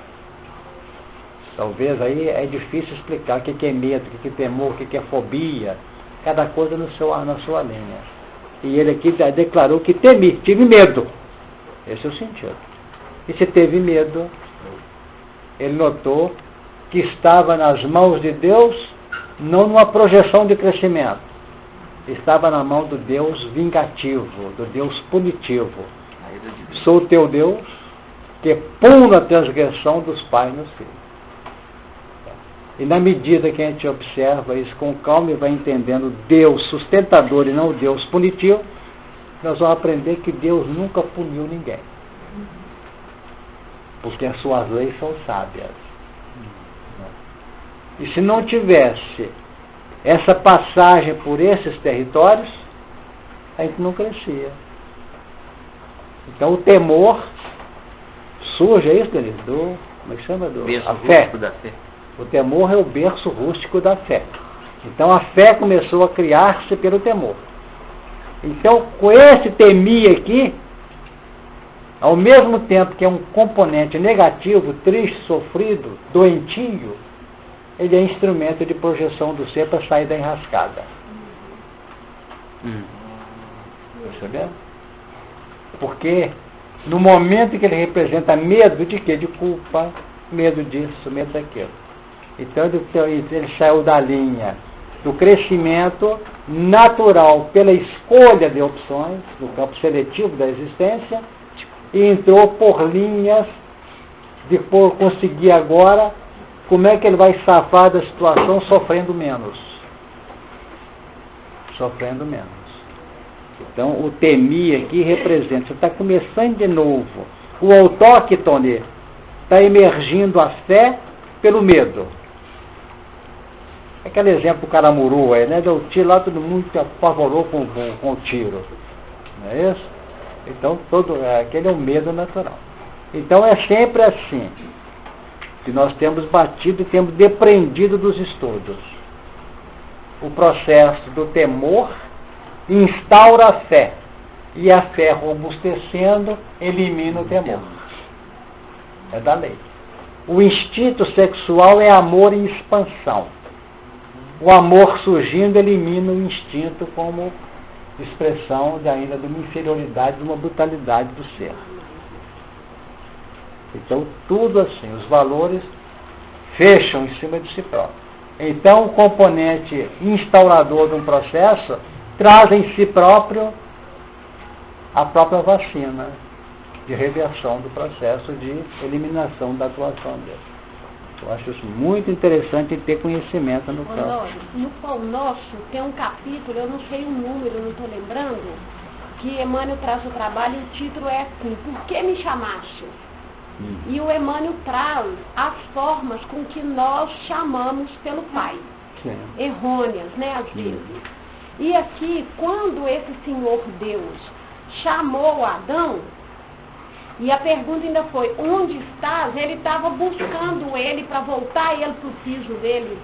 Talvez aí é difícil explicar o que é medo, o que é temor, o que é fobia, cada coisa na sua linha. E ele aqui declarou que tive medo. Esse é o sentido. E se teve medo, ele notou que estava nas mãos de Deus, não numa projeção de crescimento. Estava na mão do Deus vingativo, do Deus punitivo. Sou o teu Deus, que pune a transgressão dos pais nos filhos. E na medida que a gente observa isso com calma e vai entendendo Deus sustentador e não o Deus punitivo, nós vamos aprender que Deus nunca puniu ninguém. Porque as suas leis são sábias. E se não tivesse essa passagem por esses territórios, a gente não crescia. Então o temor surge, é isso, Denise? Como é que chama? A fé. Da fé. O temor é o berço rústico da fé. Então a fé começou a criar-se pelo temor. Então, com esse temir aqui, ao mesmo tempo que é um componente negativo, triste, sofrido, doentio, ele é instrumento de projeção do ser para sair da enrascada. Percebeu? Porque no momento que ele representa medo de quê? De culpa, medo disso, medo daquilo. Então ele saiu da linha do crescimento natural pela escolha de opções, no campo seletivo da existência, e entrou por linhas de conseguir agora como é que ele vai safar da situação sofrendo menos. Sofrendo menos. Então o temir aqui representa, você está começando de novo. O autóctone está emergindo a fé pelo medo. Aquele exemplo do Caramuru aí, né? Deu tiro lá, todo mundo se apavorou com o tiro. Não é isso? Então, aquele é um medo natural. Então, é sempre assim que nós temos batido e temos depreendido dos estudos. O processo do temor instaura a fé. E a fé, robustecendo, elimina o temor. É da lei. O instinto sexual é amor em expansão. O amor surgindo elimina o instinto como expressão ainda de uma inferioridade, de uma brutalidade do ser. Então, tudo assim, os valores fecham em cima de si próprio. Então, o componente instaurador de um processo traz em si próprio a própria vacina de reversão do processo de eliminação da atuação dele. Eu acho isso muito interessante ter conhecimento no campo. No Pão Nosso tem um capítulo, eu não sei o número, não estou lembrando, que Emmanuel traz o trabalho e o título é assim, Por que me chamaste? E o Emmanuel traz as formas com que nós chamamos pelo Pai. Sim. Errôneas, né, às vezes. E aqui, quando esse Senhor Deus chamou Adão, e a pergunta ainda foi, onde estás? Ele estava buscando ele para voltar ele para o piso dele.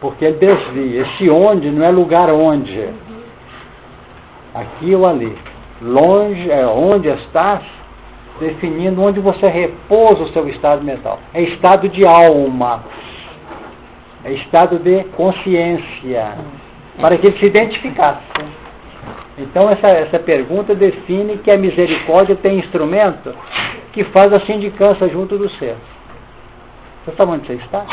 Porque ele desvia. Esse onde não é lugar onde. aqui ou ali. Longe, onde estás, definindo onde você repousa o seu estado mental. É estado de alma, é estado de consciência, para que ele se identificasse. Então essa pergunta define que a misericórdia tem instrumento que faz a sindicância junto do ser. Você sabe onde você está?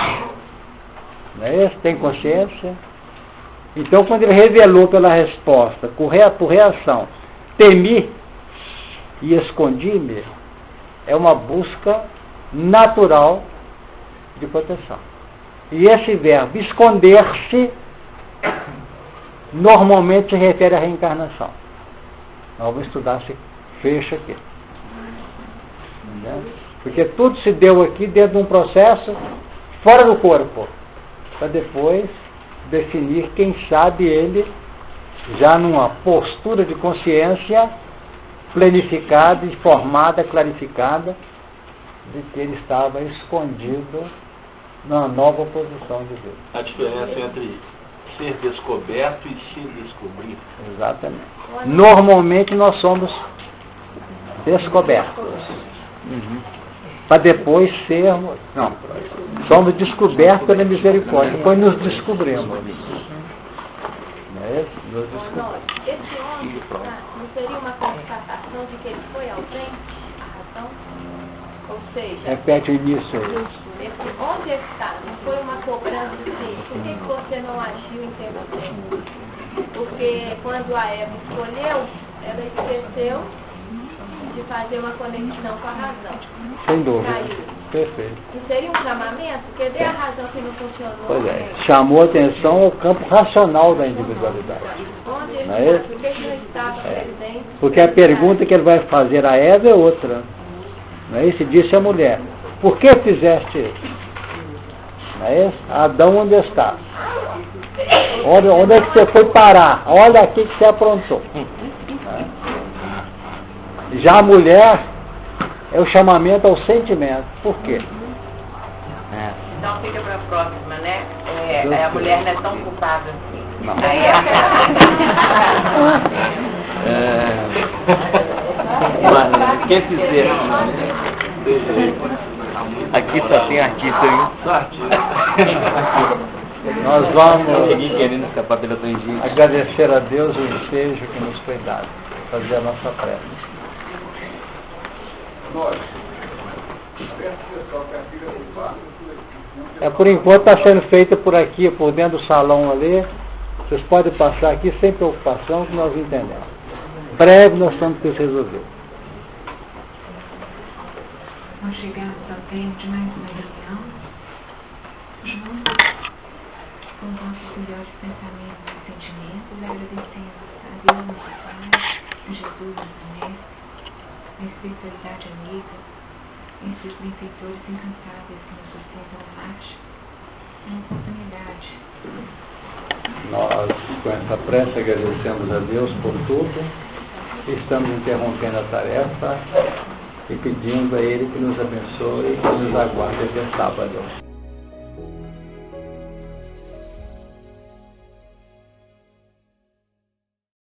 Não é isso? Tem consciência? Então quando ele revelou pela resposta, por reação, temi e escondi-me, é uma busca natural de proteção. E esse verbo, esconder-se, normalmente se refere à reencarnação. Nós vamos estudar se fecha aqui. Entendeu? Porque tudo se deu aqui dentro de um processo fora do corpo, para depois definir, quem sabe ele, já numa postura de consciência planificada, informada, clarificada, de que ele estava escondido na nova posição de Deus. A diferença entre ser descoberto e se descobrir. Exatamente. Normalmente nós somos descobertos. Para depois sermos... Não, somos descobertos pela misericórdia. Depois nos descobrimos. Não é isso? Nos descobrimos. Esse homem não seria uma constatação de que ele foi ausente, a razão? Ou seja... Repete o início aí. Onde está? Não foi uma cobrança assim, por que você não agiu em tempo? Porque quando a Eva escolheu, ela esqueceu de fazer uma conexão com a razão. Sem dúvida. Caiu. Perfeito. Não seria um chamamento? Cadê a razão que não funcionou? Pois é. Chamou atenção ao campo racional da individualidade. Onde ele não é isso? Por que não estava presente? Porque a pergunta que ele vai fazer a Eva é outra. Não é isso? Disse a mulher: por que fizeste isso? Não é isso? Adão, onde está? Olha, onde é que você foi parar? Olha aqui que você aprontou. Já a mulher é o chamamento ao sentimento. Por quê? Então fica para a próxima, né? A mulher não é tão culpada assim. Não. Mas, quem fizer Aqui só tem artista, hein? só artista. Nós vamos Cheguei querendo escapar pela tangente. agradecer a Deus o ensejo que nos foi dado, fazer a nossa prece. Por enquanto está sendo feita por aqui, por dentro do salão ali. Vocês podem passar aqui sem preocupação, que nós entendemos. Breve nós estamos com isso resolvido. Nós chegamos ao tempo de mais uma reunião, juntos com os nossos melhores pensamentos e sentimentos, agradecendo a Deus, nosso Pai, a Jesus, nosso Mestre, a espiritualidade amiga, esses benfeitores incansáveis que nos sustentam na marcha, uma oportunidade. Nós, com essa prece, agradecemos a Deus por tudo. Estamos interrompendo a tarefa e pedindo a Ele que nos abençoe e que nos aguarde até sábado.